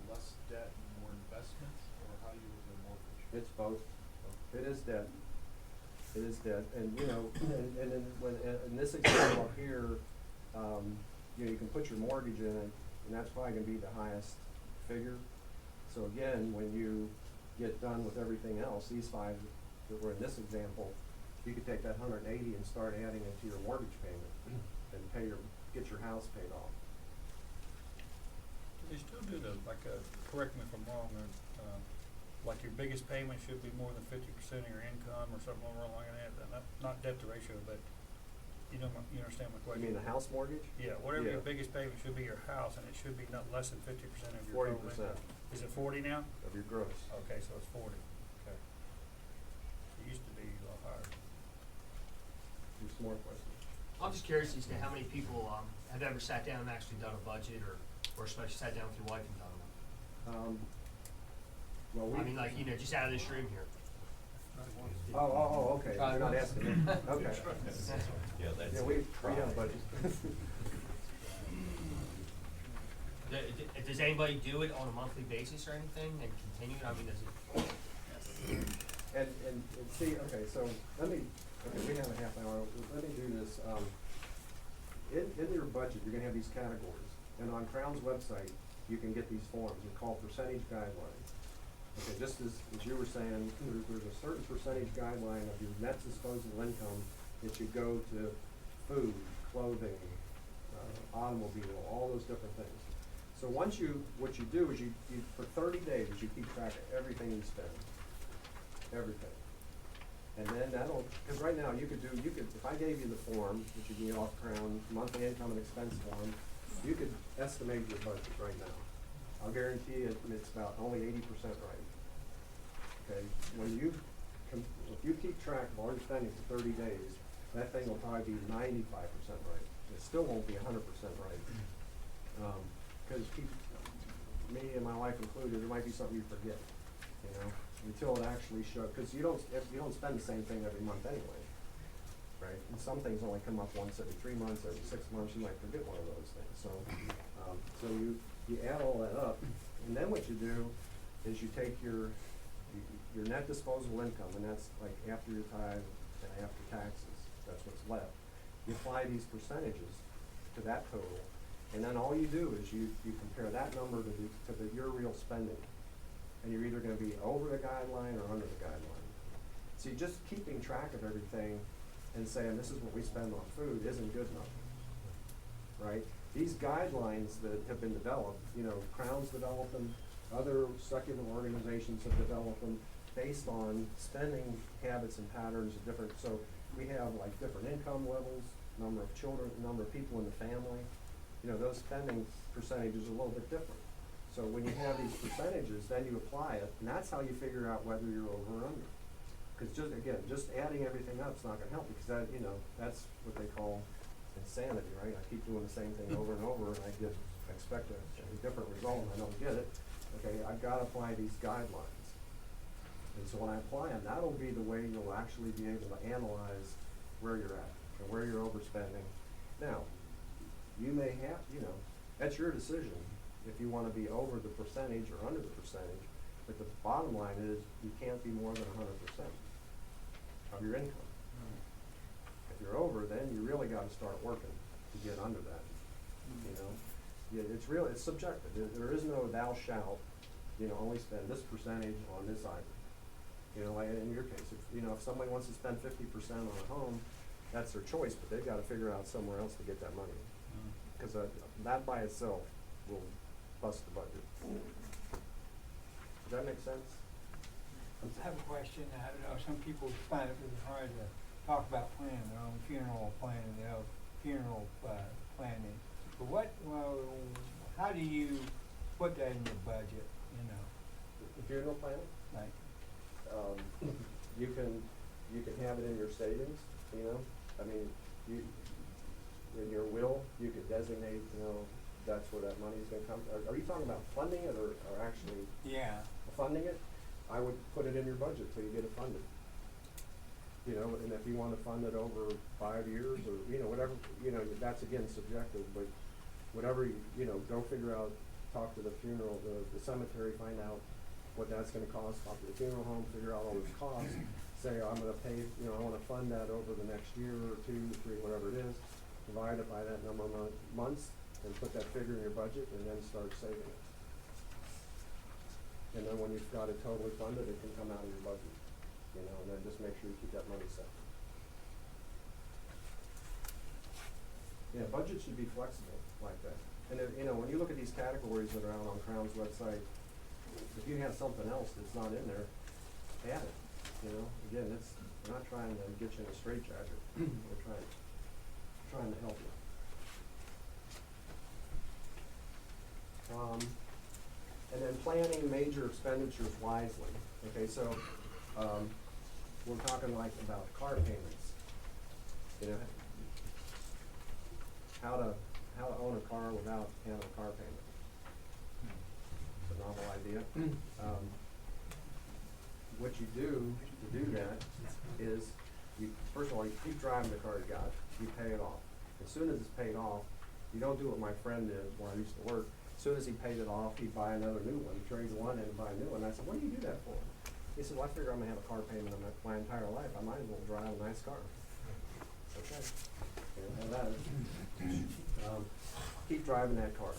less debt and more investment, or how do you look at a mortgage? It's both. It is debt. It is debt, and you know, and then when in this example up here, you know, you can put your mortgage in it, and that's probably gonna be the highest figure. So again, when you get done with everything else, these five that were in this example, you could take that 180 and start adding it to your mortgage payment and get your house paid off. They still do the, like, correct me if I'm wrong, like your biggest payment should be more than 50% of your income or something along like that, not debt to ratio, but you understand my You question? mean the house mortgage? Yeah, whatever Yeah. your biggest payment should be your house, and it should be not less than 50% of your total 40% income. Is it 40 now? of your gross. Okay, so it's 40, okay. It used to be a lot higher. There's some more questions. I'm just curious as to how many people have ever sat down and actually done a budget, or especially sat down with your wife and done one. Well, we. I mean, like, just out of this room here. Oh, okay, you're not asking me, okay. Yeah, that's. Yeah, we have a budget. Does anybody do it on a monthly basis or anything and continue it? I mean, does it? And see, okay, so we have a half hour, let me do this. In your budget, you're gonna have these categories, and on Crown's website, you can get these forms, they're called percentage guidelines. Okay, just as you were saying, there's a certain percentage guideline of your net disposable income that should go to food, clothing, automobile, all those different things. So what you do is you for 30 days, you keep track of everything you spend, everything. And then because right now if I gave you the form, which you can get off Crown, monthly income and expense form, you could estimate your budget right now. I'll guarantee it's about only 80% right. Okay, if you keep track of all your spending for 30 days, that thing will probably be 95% right. It still won't be 100% right. Because me and my wife included, there might be something you forget, until it actually shows. Because you don't spend the same thing every month anyway, right? And some things only come up once every 3 months, every 6 months. You might forget one of those things. So, you add all that up, and then what you do is you take your net disposable income, and that's like after your tithe and after taxes. That's what's left. You apply these percentages to that total, and then all you do is you compare that number to your real spending, and you're either going to be over the guideline or under the guideline. See, just keeping track of everything and saying this is what we spend on food isn't good enough, right? These guidelines that have been developed, Crown's developed them, other secular organizations have developed them based on spending habits and patterns of different, so we have like different income levels, number of children, number of people in the family. Those spending percentages are a little bit different. So when you have these percentages, then you apply it, and that's how you figure out whether you're over or under. Because just adding everything up is not gonna help, because that's what they call insanity, right? I keep doing the same thing over and over, and I expect a different result, and I don't get it. Okay, I've got to apply these guidelines. And so when I apply them, that'll be the way you'll actually be able to analyze where you're at and where you're overspending. Now, you may have, that's your decision if you want to be over the percentage or under the percentage, but the bottom line is you can't be more than 100% of your income. If you're over, then you really got to start working to get under that. Yeah, it's subjective. There is no thou shalt, only spend this percentage on this item. Like in your case, if somebody wants to spend 50% on a home, that's their choice, but they've got to figure out somewhere else to get that money. Because that by itself will bust the budget. Does that make sense? I have a question. I don't know, some people find it really hard to talk about planning their own funeral planning, funeral planning. But how do you put that in your budget, The funeral planning? like, You can have it in your savings, I mean, in your will, you could designate, that's where that money's gonna come. Are you talking about funding it or actually yeah, funding it? I would put it in your budget till you get it funded. And if you wanna fund it over 5 years or, whatever, that's again subjective, but whatever, go figure out, talk to the funeral, the cemetery, find out what that's gonna cost, talk to the funeral home, figure out all those costs, say, I'm gonna pay, I wanna fund that over the next year or 2, 3, whatever it is, divide it by that number of months, and put that figure in your budget, and then start saving it. And then when you've got it totally funded, it can come out of your budget, you know, and then just make sure you keep that money set. Yeah, budget should be flexible like that. And if, you know, when you look at these categories that are out on Crown's website, if you have something else that's not in there, add it, you know? Again, we're not trying to get you in a straitjacket. We're trying to help you. And then planning major expenditures wisely. Okay, so, we're talking like about car payments. You know, how to own a car without having a car payment. It's a novel idea. What you do to do that is, first of all, you keep driving the car you got, you pay it off. As soon as it's paid off, you don't do what my friend did where I used to work. As soon as he paid it off, he'd buy another new one, trade one in and buy a new one. I said, what do you do that for? He said, well, I figure I'm gonna have a car payment my entire life. I might as well drive a nice car. Okay, you know, have that. Keep driving that car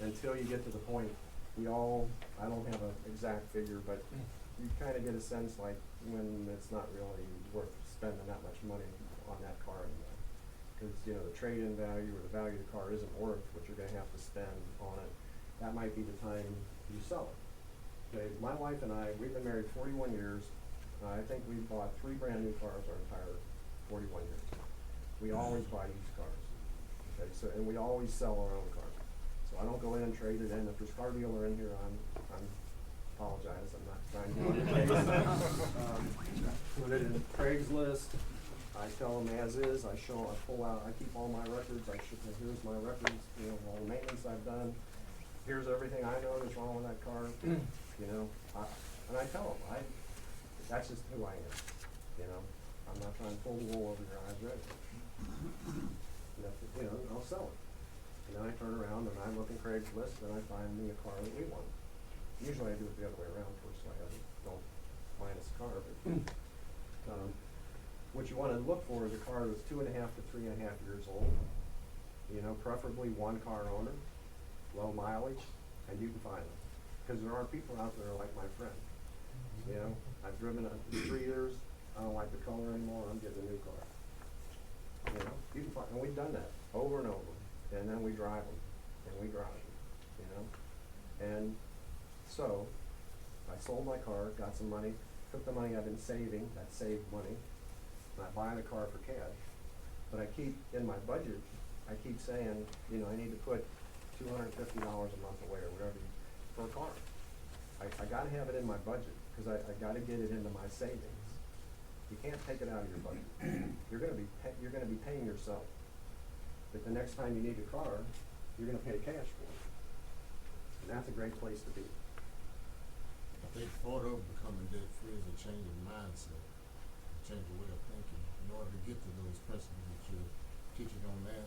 until you get to the point, I don't have an exact figure, but you kind of get a sense like when it's not really worth spending that much money on that car anymore. Because, you know, the trade-in value or the value of the car isn't worth what you're gonna have to spend on it. That might be the time you sell it. Okay, my wife and I, we've been married 41 years. I think we've bought 3 brand new cars our entire 41 years. We always buy used cars. Okay, so, and we always sell our own cars. So I don't go in and trade it in. If there's a car dealer in here, I'm apologize, I'm not trying to do anything. Put it in Craigslist. I tell them as is, I pull out, I keep all my records, here's my records, you know, all the maintenance I've done. Here's everything I know that's wrong with that car, you know, and I tell them, that's just who I am, you know. I'm not trying to pull the wool over your eyes, right? You know, I'll sell it. And then I turn around and I look at Craigslist and I find me a car that we want. Usually I do it the other way around first, so I don't minus a car, but, what you want to look for is a car that's 2.5 to 3.5 years old, you know, preferably one car owner, low mileage, and you can find them. Because there are people out there like my friend, you know, I've driven it 3 years, I don't like the color anymore, I'm getting a new car. You know, you can find, and we've done that over and over, and then we drive them, and we drive them, you know. And so, I sold my car, got some money, took the money I've been saving, that saved money, and I buy the car for cash. But I keep, in my budget, I keep saying, you know, I need to put $250 a month away or whatever for a car. I gotta have it in my budget, because I gotta get it into my savings. You can't take it out of your budget. You're gonna be paying yourself. But the next time you need a car, you're gonna pay cash for it. And that's a great place to be. I think part of becoming debt free is a change of mindset, a change of way of thinking. In order to get to those principles that you're teaching on now,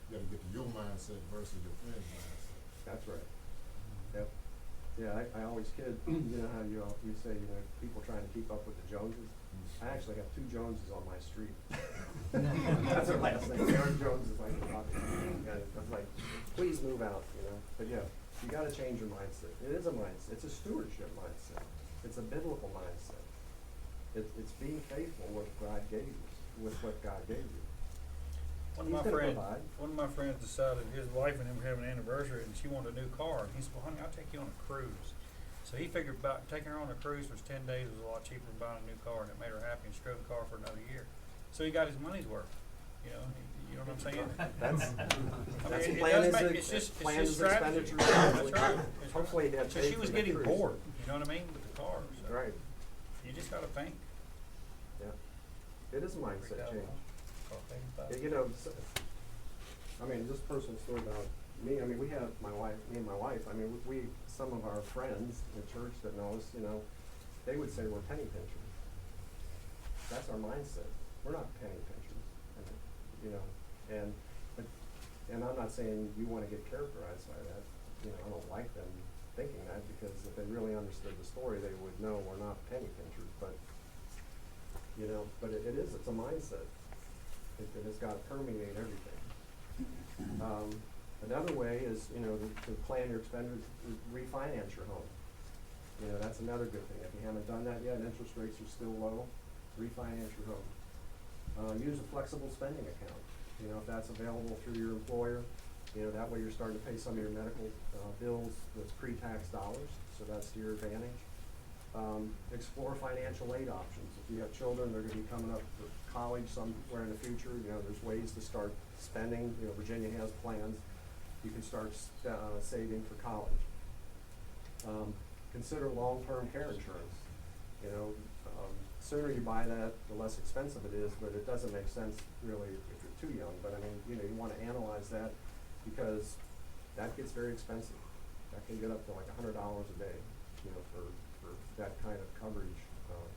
you gotta get to your mindset versus your friend's mindset. That's right. Yep. Yeah, I always kid, you know how you say, you know, people trying to keep up with the Joneses. I actually have 2 Joneses on my street. That's their last name. Aaron Jones is like the pocket. And I was like, please move out, you know. But yeah, you gotta change your mindset. It is a mindset. It's a stewardship mindset. It's a biblical mindset. It's being faithful with what God gave you, with what God gave you. One of my friends decided his wife and him were having an anniversary and she wanted a new car. And he said, well, honey, I'll take you on a cruise. So he figured about taking her on a cruise for 10 days was a lot cheaper than buying a new car, and it made her happy, and she drove the car for another year. So he got his money's worth. You know what I'm saying? It's just strategy. That's right. Hopefully he had so paid she was for the getting cruise. bored, you know what I mean, with the car. So Right. You just gotta think. Yeah. It is a mindset change. $3,000. You know, I mean, just a personal story about me. I mean, me and my wife, I mean, some of our friends in church that know us, you know, they would say we're penny pinchers. That's our mindset. We're not penny pinchers, you know, and I'm not saying you want to get characterized by that. You know, I don't like them thinking that, because if they really understood the story, they would know we're not penny pinchers. But, you know, it's a mindset. It has got to permeate everything. Another way is, you know, to plan your expenditures, refinance your home. You know, that's another good thing. If you haven't done that yet, and interest rates are still low, refinance your home. Use a flexible spending account. You know, if that's available through your employer, you know, that way you're starting to pay some of your medical bills with pre-tax dollars, so that's to your advantage. Explore financial aid options. If you have children, they're gonna be coming up for college somewhere in the future, you know, there's ways to start spending. You know, Virginia has plans. You can start saving for college. Consider long-term care insurance. You know, sooner you buy that, the less expensive it is, but it doesn't make sense really if you're too young. But I mean, you know, you wanna analyze that because that gets very expensive. That can get up to like $100 a day, you know, for that kind of coverage,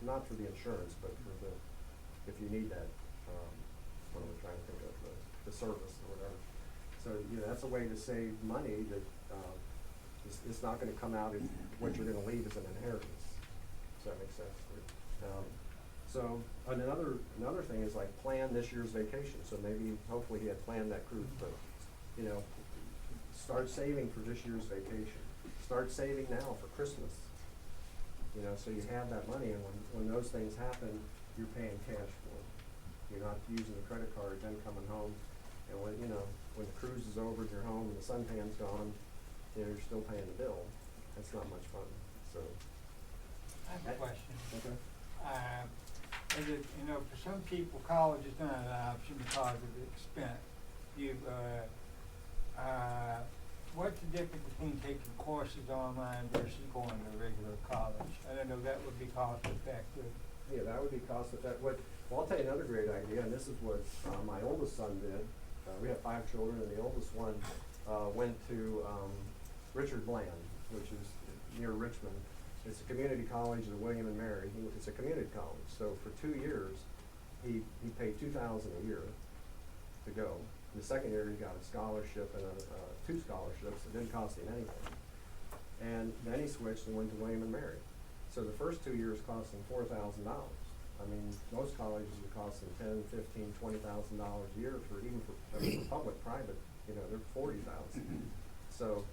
not for the insurance, but for the, if you need that, what am I trying to think of, the service or whatever. So, you know, that's a way to save money that, it's not gonna come out in what you're gonna leave as an inheritance. Does that make sense? So, another thing is like plan this year's vacation. So maybe, hopefully he had planned that cruise, but, you know, start saving for this year's vacation. Start saving now for Christmas. You know, so you have that money, and when those things happen, you're paying cash for it. You're not using the credit card, then coming home, and when, you know, when the cruise is over and you're home and the suntan's gone, you know, you're still paying the bill. That's not much fun, so. I have a question. Okay. Is it, you know, for some people, college is not an option because of the expense. What's the difference between taking courses online versus going to regular college? I don't know, that would be cost effective. Yeah, that would be cost effective. Well, I'll tell you another great idea, and this is what my oldest son did. We have 5 children, and the oldest one went to Richard Bland, which is near Richmond. It's a community college of William and Mary. It's a community college. So for 2 years, he paid $2,000 a year to go. The second year, he got a scholarship and 2 scholarships. It didn't cost him anything. And then he switched and went to William and Mary. So the first 2 years cost him $4,000. I mean, most colleges would cost them $10,000, $15,000, $20,000 a year for public, private. You know, they're $40,000. So,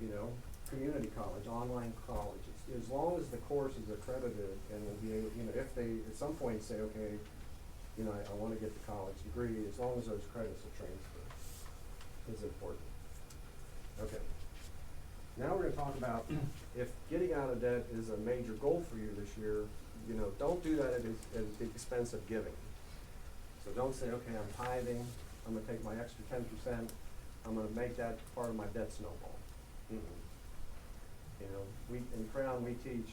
you know, community college, online college. As long as the course is accredited and will be able, you know, if they at some point say, okay, you know, I want to get the college degree, as long as those credits will transfer, is important. Okay. Now we're going to talk about if getting out of debt is a major goal for you this year, you know, don't do that at the expense of giving. So don't say, okay, I'm tithing, I'm going to take my extra 10%, I'm going to make that part of my debt snowball. You know, in Crown we teach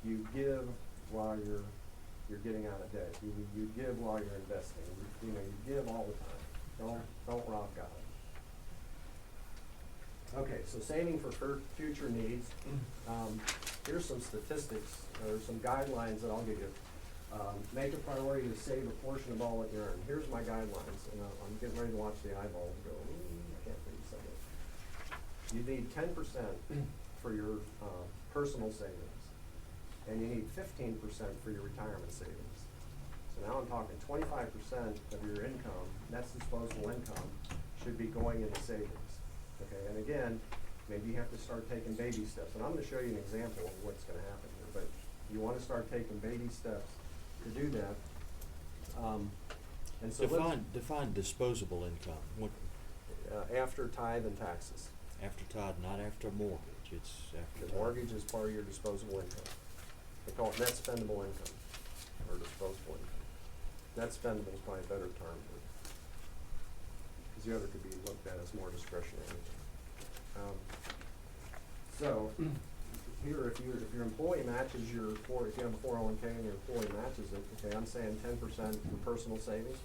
you give while you're getting out of debt. You give while you're investing. You know, you give all the time. Don't rob God. Okay, so saving for future needs. Here's some statistics or some guidelines that I'll give you. Make a priority to save a portion of all that you earn. Here's my guidelines, and I'm getting ready to watch the eyeball and go, I can't believe you said that. You need 10% for your personal savings, and you need 15% for your retirement savings. So now I'm talking 25% of your income, that's disposable income, should be going into savings. Okay, and again, maybe you have to start taking baby steps, and I'm going to show you an example of what's going to happen here, but you want to start taking baby steps to do that. And so define disposable income. What, after tithe and taxes. after tithe, not after mortgage. It's after The tithe. mortgage is part of your disposable income. They call it net spendable income, or disposable income. Net spendable is probably a better term, because the other could be looked at as more discretionary. So, here, if your employee matches if you have a 401k and your employee matches it, okay, I'm saying 10% for personal savings,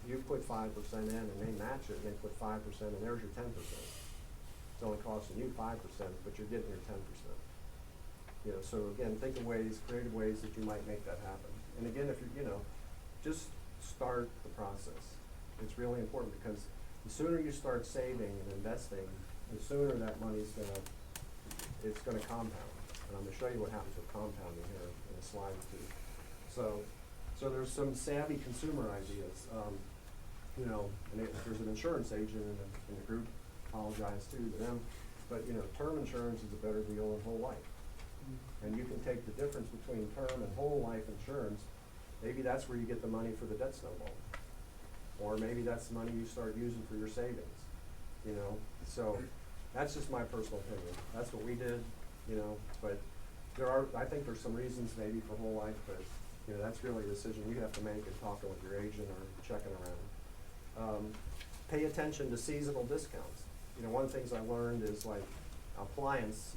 you put 5% in and they match it, and they put 5% and there's your 10%. It's only costing you 5%, but you're getting your 10%. You know, so again, think of creative ways that you might make that happen. And again, if you're, you know, just start the process. It's really important, because the sooner you start saving and investing, the sooner that money's it's gonna compound. And I'm gonna show you what happens with compounding here in a slide or two. So there's some savvy consumer ideas. You know, and if there's an insurance agent in the group, apologize too to them, but you know, term insurance is a better deal than whole life. And you can take the difference between term and whole life insurance, maybe that's where you get the money for the debt snowball. Or maybe that's the money you start using for your savings, you know? So, that's just my personal opinion. That's what we did, you know, but I think there's some reasons maybe for whole life, but, you know, that's really a decision you have to make in talking with your agent or checking around. Pay attention to seasonal discounts. You know, one of the things I learned is like appliances,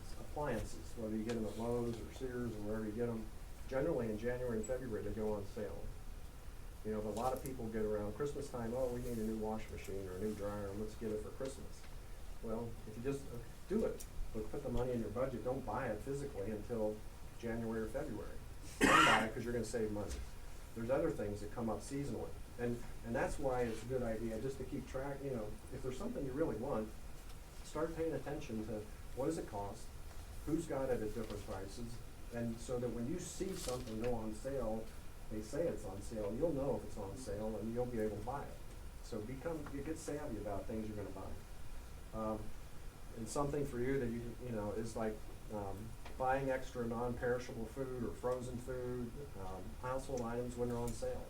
whether you get them at Lowe's or Sears or wherever you get them, generally in January and February they go on sale. You know, but a lot of people get around Christmas time, oh, we need a new washing machine or a new dryer, let's get it for Christmas. Well, if you just do it, but put the money in your budget, don't buy it physically until January or February. Don't buy it because you're gonna save money. There's other things that come up seasonally. And that's why it's a good idea just to keep track, you know, if there's something you really want, start paying attention to what does it cost, who's got it at different prices, and so that when you see something go on sale, they say it's on sale, you'll know if it's on sale and you'll be able to buy it. So you get savvy about things you're gonna buy. And something for you that you know, is like, buying extra non-perishable food or frozen food, household items when they're on sale.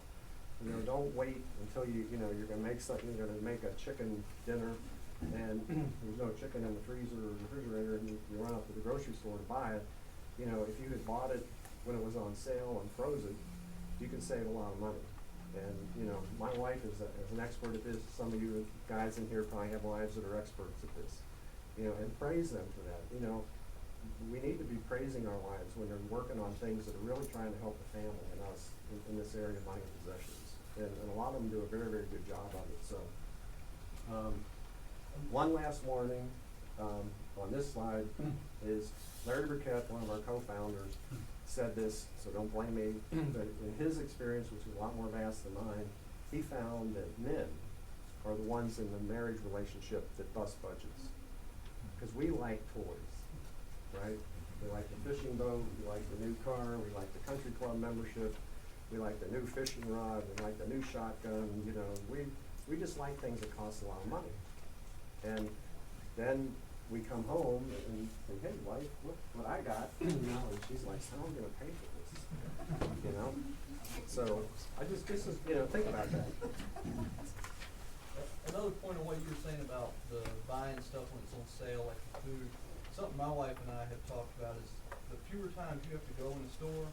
You know, don't wait until you know, you're gonna make something, you're gonna make a chicken dinner and there's no chicken in the freezer or refrigerator and you run up to the grocery store to buy it. You know, if you had bought it when it was on sale and frozen, you can save a lot of money. And, you know, my wife is an expert at this. Some of you guys in here probably have wives that are experts at this. You know, and praise them for that. You know, we need to be praising our wives when they're working on things that are really trying to help the family and us in this area of money and possessions. And a lot of them do a very, very good job of it. So, one last warning on this slide is Larry Burkett, one of our co-founders, said this, so don't blame me, but in his experience, which is a lot more vast than mine, he found that men are the ones in the marriage relationship that bust budgets. Because we like toys, right? We like the fishing boat, we like the new car, we like the country club membership, we like the new fishing rod, we like the new shotgun, you know, we just like things that cost a lot of money. And then we come home and say, hey, wife, look what I got, you know, and she's like, how am I gonna pay for this? You know? So, this is, you know, think about that. Another point on what you were saying about the buying stuff when it's on sale, like the food, something my wife and I have talked about is the fewer times you have to go in the store,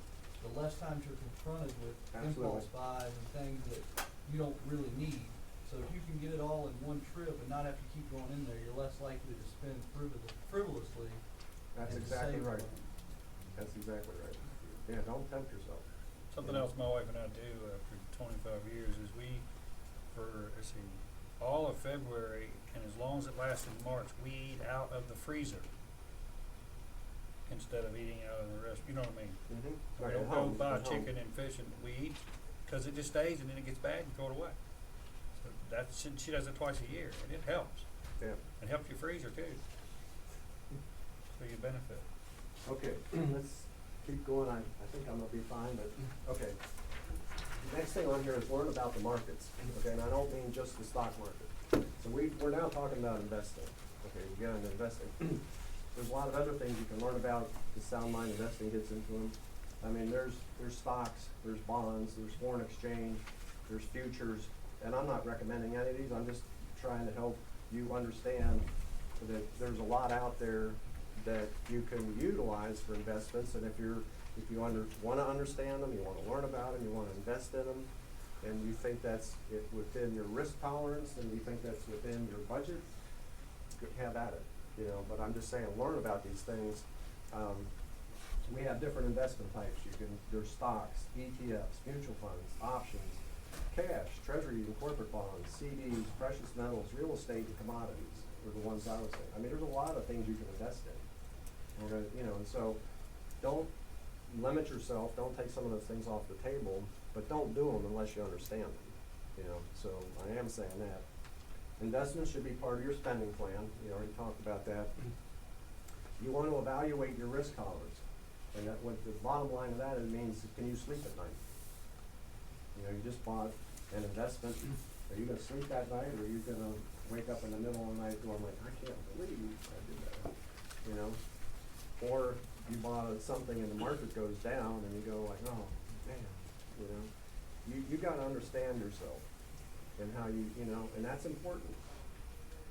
the less times you're confronted with impulse buys and things that you don't really need. So if you can get it all in one trip and not have to keep going in there, you're less likely to spend frivolously. That's exactly right. That's exactly right. Yeah, don't tempt yourself. Something else my wife and I do after 25 years is let's see, all of February and as long as it lasts in March, we eat out of the freezer instead of eating out of the restaurant. You know what I mean? Mm-hmm. We don't go buy chicken and fish and we eat because it just stays and then it gets bad and you throw it away. So she does it twice a year and it helps. Yeah. It helps your freezer too. So you benefit. Okay, let's keep going. I think I'm gonna be fine, but, okay. The next thing on here is learn about the markets, okay, and I don't mean just the stock market. So we're now talking about investing, okay, we get into investing. There's a lot of other things you can learn about, the sound mind investing gets into them. I mean, there's stocks, there's bonds, there's foreign exchange, there's futures, and I'm not recommending any of these, I'm just trying to help you understand that there's a lot out there that you can utilize for investments, and if you want to understand them, you want to learn about them, you want to invest in them, and you think that's within your risk tolerance, and you think that's within your budget, have at it, you know. But I'm just saying, learn about these things. We have different investment types. There's stocks, ETFs, mutual funds, options, cash, treasuries and corporate bonds, CDs, precious metals, real estate, and commodities are the ones I was saying. I mean, there's a lot of things you can invest in. You know, and so don't limit yourself, don't take some of those things off the table, but don't do them unless you understand them, you know. So I am saying that. Investments should be part of your spending plan. You already talked about that. You want to evaluate your risk tolerance. And that, what the bottom line of that means, can you sleep at night? You know, you just bought an investment. Are you going to sleep that night, or are you going to wake up in the middle of the night going like, I can't believe I did that, you know? Or you bought something and the market goes down and you go like, oh, man, you know, you gotta understand yourself and how you know, and that's important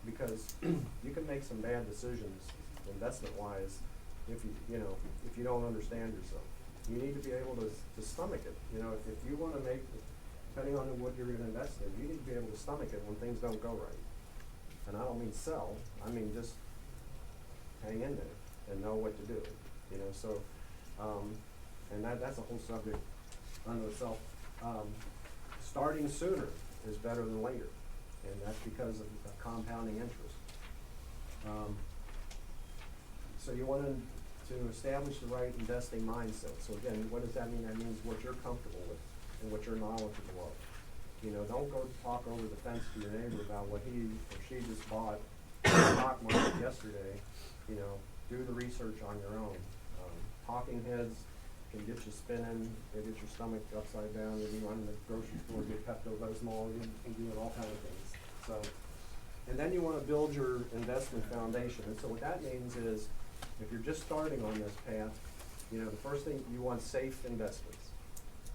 because you can make some bad decisions investment-wise if you know, if you don't understand yourself. You need to be able to stomach it. You know, if you wanna make, depending on what you're gonna invest in, you need to be able to stomach it when things don't go right. And I don't mean sell, I mean just hang in there and know what to do, you know, so, and that's a whole subject unto itself. Starting sooner is better than later, and that's because of compounding interest. So you want to establish the right investing mindset. So again, what does that mean? That means what you're comfortable with and what you're knowledgeable of. You know, don't go talk over the fence to your neighbor about what he or she just bought in the stock market yesterday. You know, do the research on your own. Talking heads can get you spinning, they get your stomach upside down, and you run in the grocery store, get Pepto-Bismol, you can do all kinds of things. So, and then you want to build your investment foundation. And so what that means is, if you're just starting on this path, you know, the first thing, you want safe investments.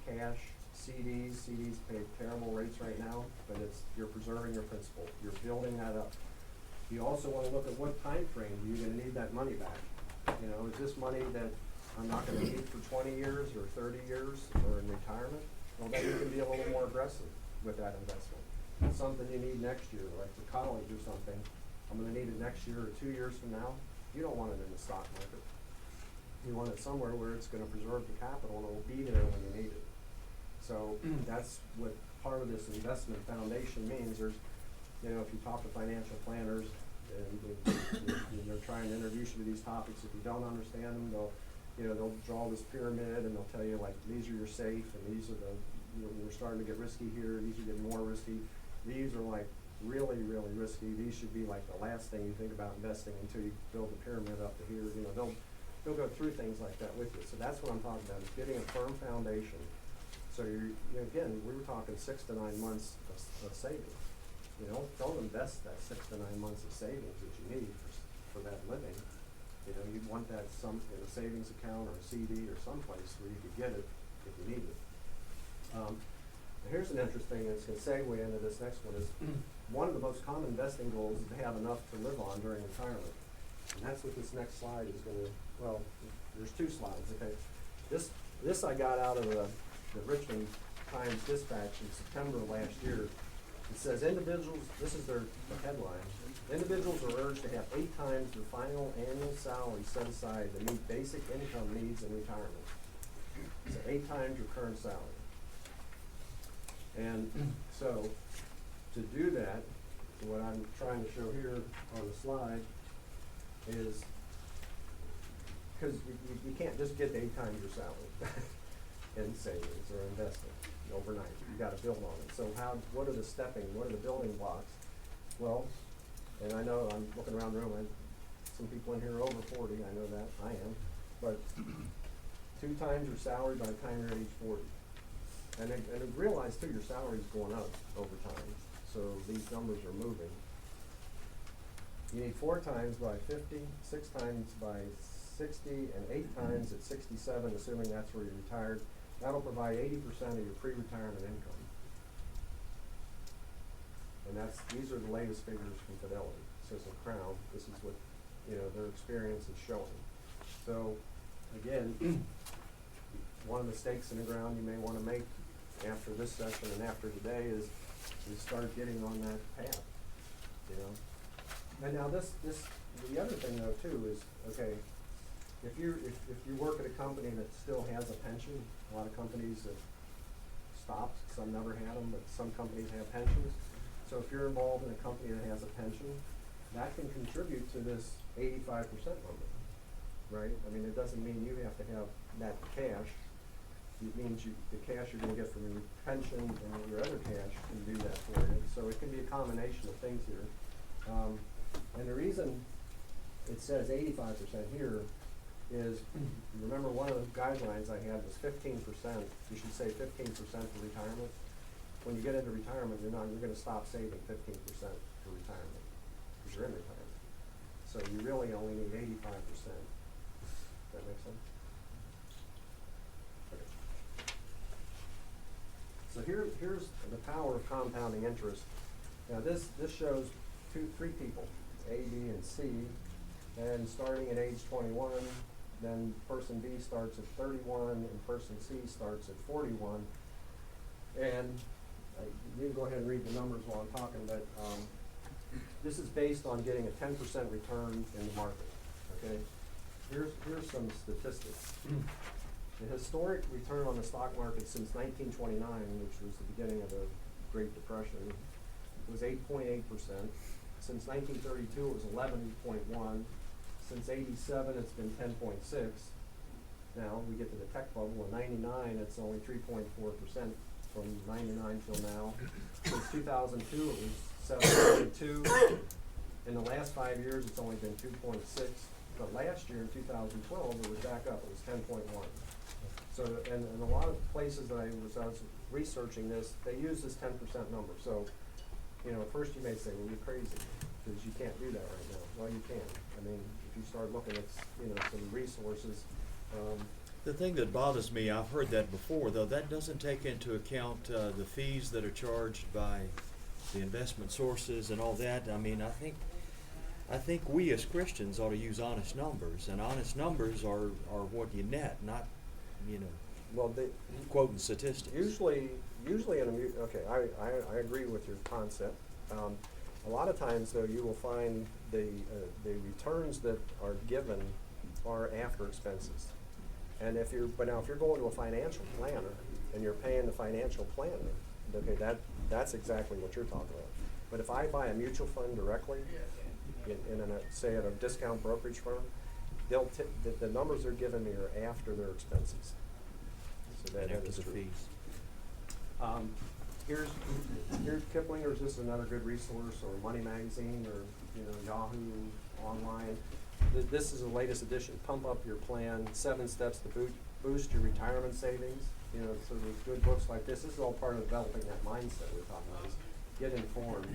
Cash, CDs pay terrible rates right now, but you're preserving your principal. You're building that up. You also want to look at what time frame are you going to need that money back. You know, is this money that I'm not going to need for 20 years or 30 years or in retirement? Well, then you can be a little more aggressive with that investment. It's something you need next year, like for college or something. I'm going to need it next year or 2 years from now. You don't want it in the stock market. You want it somewhere where it's going to preserve the capital and it will be there when you need it. So that's what part of this investment foundation means. There's, you know, if you talk to financial planners and they're trying to introduce you to these topics, if you don't understand them, they'll draw this pyramid and they'll tell you like, these are your safe and these are we're starting to get risky here, these are getting more risky. These are like really, really risky. These should be like the last thing you think about investing until you build the pyramid up to here. You know, they'll go through things like that with you. So that's what I'm talking about, is getting a firm foundation. So again, we were talking 6 to 9 months of savings. You know, don't invest that 6 to 9 months of savings that you need for that living. You know, you'd want that in a savings account or a CD or someplace where you could get it if you need it. Here's an interesting, it's going to segue into this next one, is one of the most common investing goals is to have enough to live on during retirement. And that's what this next slide is going to, well, there's 2 slides, okay. This I got out of the Richmond Times Dispatch in September of last year. It says individuals, this is the headline, individuals are urged to have 8 times their final annual salary set aside to meet basic income needs in retirement. So 8 times your current salary. And so to do that, what I'm trying to show here on the slide is, because you can't just get 8 times your salary in savings or investing overnight. You got to build on it. So what are the building blocks? Well, and I know I'm looking around the room, some people in here are over 40, I know that, I am, but 2 times your salary by the time you're at age 40. And realize too, your salary's going up over time, so these numbers are moving. You need 4 times by 50, 6 times by 60, and 8 times at 67, assuming that's where you're retired. That'll provide 80% of your pre-retirement income. And these are the latest figures from Fidelity. So it's a Crown. This is what, you know, their experience is showing. So again, one of the stakes in the ground you may want to make after this session and after today is start getting on that path, you know. And now the other thing though too is, okay, if you work at a company that still has a pension, a lot of companies have stopped, some never had them, but some companies have pensions. So if you're involved in a company that has a pension, that can contribute to this 85% number, right? I mean, it doesn't mean you have to have that cash. It means the cash you're going to get from your pension and your other cash can do that for you. So it can be a combination of things here. And the reason it says 85% here is, remember one of the guidelines I had was 15%. You should say 15% for retirement. When you get into retirement, you're going to stop saving 15% for retirement because you're in retirement. So you really only need 85%. That makes sense? Okay. So here's the power of compounding interest. Now this shows three people, A, B, and C, and starting at age 21, then person B starts at 31, and person C starts at 41. And you can go ahead and read the numbers while I'm talking, but this is based on getting a 10% return in the market, okay? Here's some statistics. The historic return on the stock market since 1929, which was the beginning of the Great Depression, was 8.8%. Since 1932, it was 11.1. Since 87, it's been 10.6. Now, we get to the tech bubble in 99, it's only 3.4% from 99 till now. Since 2002, it was 7.2. In the last 5 years, it's only been 2.6. But last year, in 2012, it was back up, it was 10.1. So, and a lot of places that I was researching this, they use this 10% number. So, you know, at first you may say, well, you're crazy, because you can't do that right now. Well, you can. I mean, if you start looking at, you know, some resources. The thing that bothers me, I've heard that before, though, that doesn't take into account the fees that are charged by the investment sources and all that. I mean, I think we as Christians ought to use honest numbers, and honest numbers are what you net, not, you know, Well, quoting statistics. Usually in a okay, I agree with your concept. A lot of times, though, you will find the returns that are given are after expenses. And if you're going to a financial planner and you're paying the financial planner, okay, that's exactly what you're talking about. But if I buy a mutual fund directly, say at a discount brokerage firm, the numbers they're giving me are after their expenses. So that is true. Fees. Here's Kiplinger's. This is another good resource, or Money Magazine, or Yahoo Online. This is the latest edition. Pump Up Your Plan: 7 Steps to Boost Your Retirement Savings. So there's good books like this. This is all part of developing that mindset we're talking about. Get informed.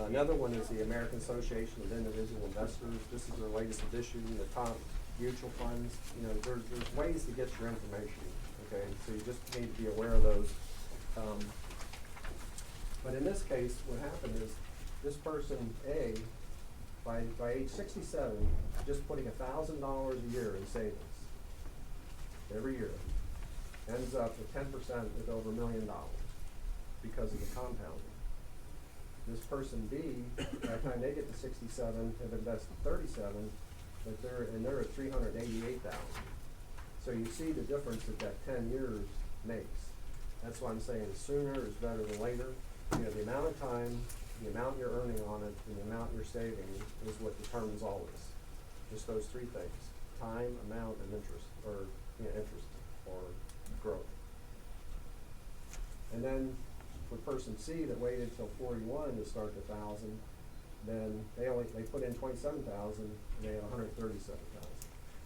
Another one is the American Association of Individual Investors. This is their latest edition. The top mutual funds. There's ways to get your information. Okay, so you just need to be aware of those. But in this case, what happened is this person A, by age 67, just putting $1,000 a year in savings every year, ends up with 10% with over $1 million because of the compounding. This person B, by the time they get to 67, have invested 37, but they're at 388,000. So you see the difference that 10 years makes. That's why I'm saying sooner is better than later. The amount of time, the amount you're earning on it, and the amount you're saving is what determines all this. Just those three things: time, amount, and interest, or interest or growth. And then for person C that waited till 41 to start the 1,000, then they put in 27,000 and they have 137,000.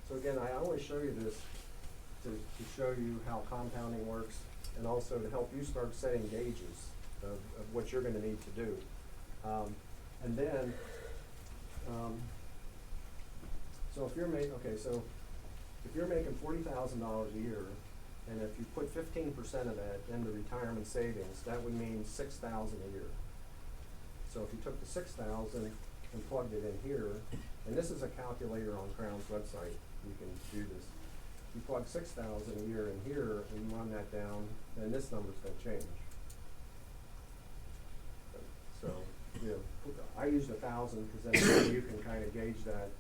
So again, I always show you this to show you how compounding works, and also to help you start setting gauges of what you're going to need to do. And then, so if you're making $40,000 a year, and if you put 15% of that into retirement savings, that would mean $6,000 a year. So if you took the $6,000 and plugged it in here, and this is a calculator on Crown's website, you can do this. You plug $6,000 a year in here and run that down, then this number's going to change. So, I used 1,000 because then you can kind of gauge that.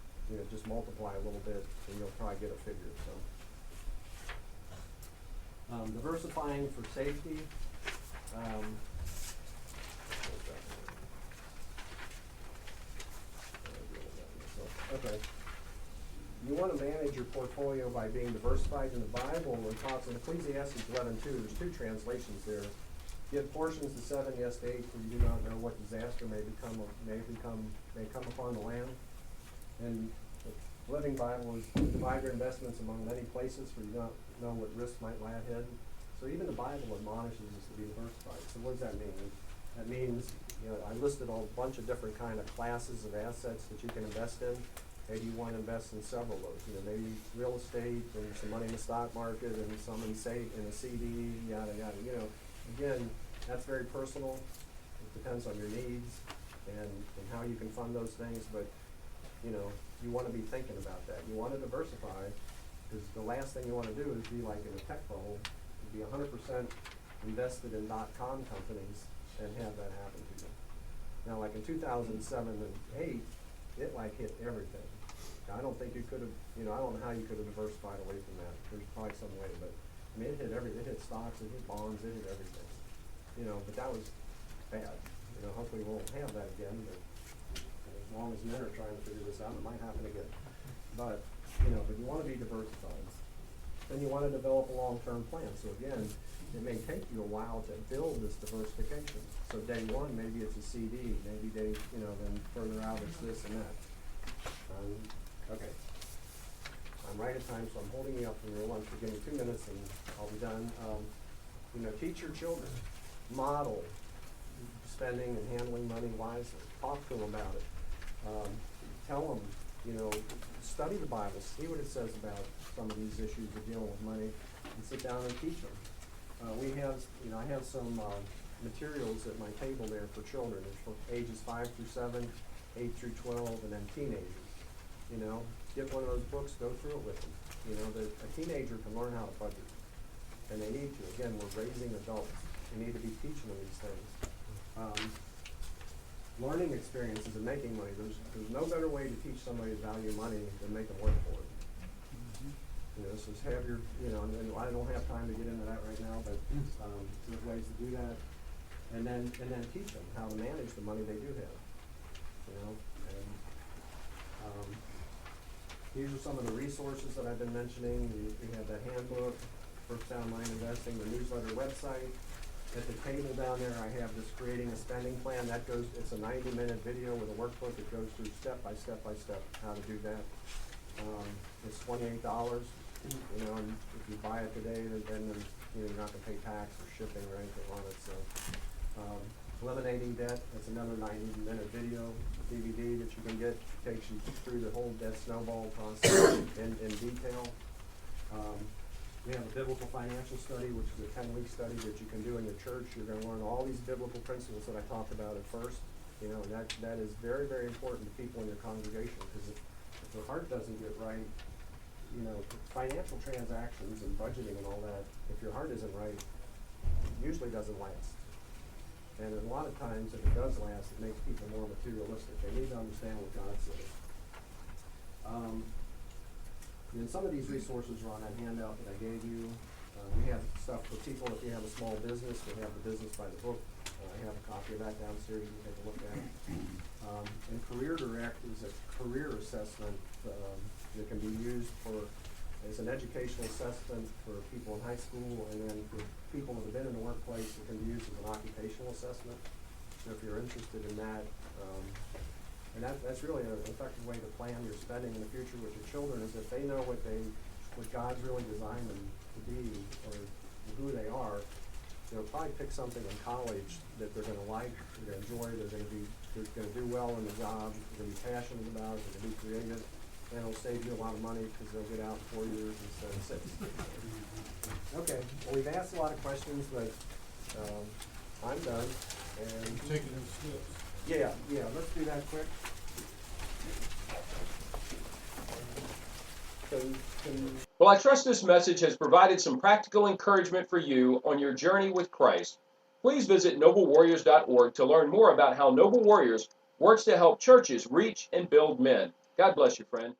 Just multiply a little bit, and you'll probably get a figure. So, diversifying for safety. Okay. You want to manage your portfolio by being diversified. In the Bible, when it talks in Ecclesiastes 11:2, there's two translations there. Give portions to 7, yes to 8, for you do not know what disaster may come upon the land. And the Living Bible is divide your investments among many places, for you do not know what risks might lie ahead. So even the Bible admonishes us to be diversified. So what does that mean? That means, I listed a bunch of different kind of classes of assets that you can invest in. Maybe you want to invest in several of those, maybe real estate and some money in the stock market and some in a CD, yada, yada, Again, that's very personal. It depends on your needs and how you can fund those things, but, you want to be thinking about that. You want to diversify, because the last thing you want to do is be like in a tech bubble, be 100% invested in .com companies and have that happen to you. Now, like in 2007 and 8, it hit everything. I don't think you could have, I don't know how you could have diversified away from that. There's probably some way, but it hit everything. It hit stocks, it hit bonds, it hit everything. But that was bad. Hopefully we won't have that again, but as long as men are trying to figure this out, it might happen again. But, but you want to be diversified. Then you want to develop a long-term plan. So again, it may take you a while to build this diversification. So day one, maybe it's a CD. Maybe then further out it's this and that. Okay. I'm right at time, so I'm holding you up from your lunch. Give me 2 minutes and I'll be done. Teach your children. Model spending and handling money wisely. Talk to them about it. Tell them, study the Bible. See what it says about some of these issues of dealing with money, and sit down and teach them. I have some materials at my table there for children. It's for ages 5 through 7, 8 through 12, and then teenagers. Get one of those books, go through it with them. A teenager can learn how to budget, and they need to. Again, we're raising adults. We need to be teaching them these things. Learning experiences and making money. There's no better way to teach somebody to value money than make them work for it. So have your, and I don't have time to get into that right now, but there's ways to do that. And then teach them how to manage the money they do have. These are some of the resources that I've been mentioning. We have the handbook, First Down Line Investing, the newsletter website. At the table down there, I have this creating a spending plan. It's a 90-minute video with a workbook that goes through step by step how to do that. It's $28. And if you buy it today, then you're not going to pay tax or shipping or anything on it. So, eliminating debt. That's another 90-minute video DVD that you can get. Takes you through the whole debt snowball process in detail. We have a biblical financial study, which is a 10-week study that you can do in your church. You're going to learn all these biblical principles that I talked about at first. And that is very, very important to people in your congregation, because if their heart doesn't get right, financial transactions and budgeting and all that, if your heart isn't right, it usually doesn't last. And a lot of times, if it does last, it makes people more materialistic. They need to understand what God says. And some of these resources are on that handout that I gave you. We have stuff for people if you have a small business. We have the business by the book. I have a copy of that downstairs. You can take a look at it. And Career Direct is a career assessment that can be used as an educational assessment for people in high school, and then for people that have been in the workplace, it can be used as an occupational assessment. So if you're interested in that, and that's really an effective way to plan your spending in the future with your children, is if they know what God's really designed them to be or who they are, they'll probably pick something in college that they're going to like, they're going to enjoy, they're going to do well in the job, they're going to be passionate about it, they're going to be creative, and it'll save you a lot of money because they'll get out in 4 years instead of 6. Okay, well, we've asked a lot of questions, but I'm done. And Taking in slips. Yeah, let's do that quick. Well, I trust this message has provided some practical encouragement for you on your journey with Christ. Please visit noblewarriors.org to learn more about how Noble Warriors works to help churches reach and build men. God bless you, friend.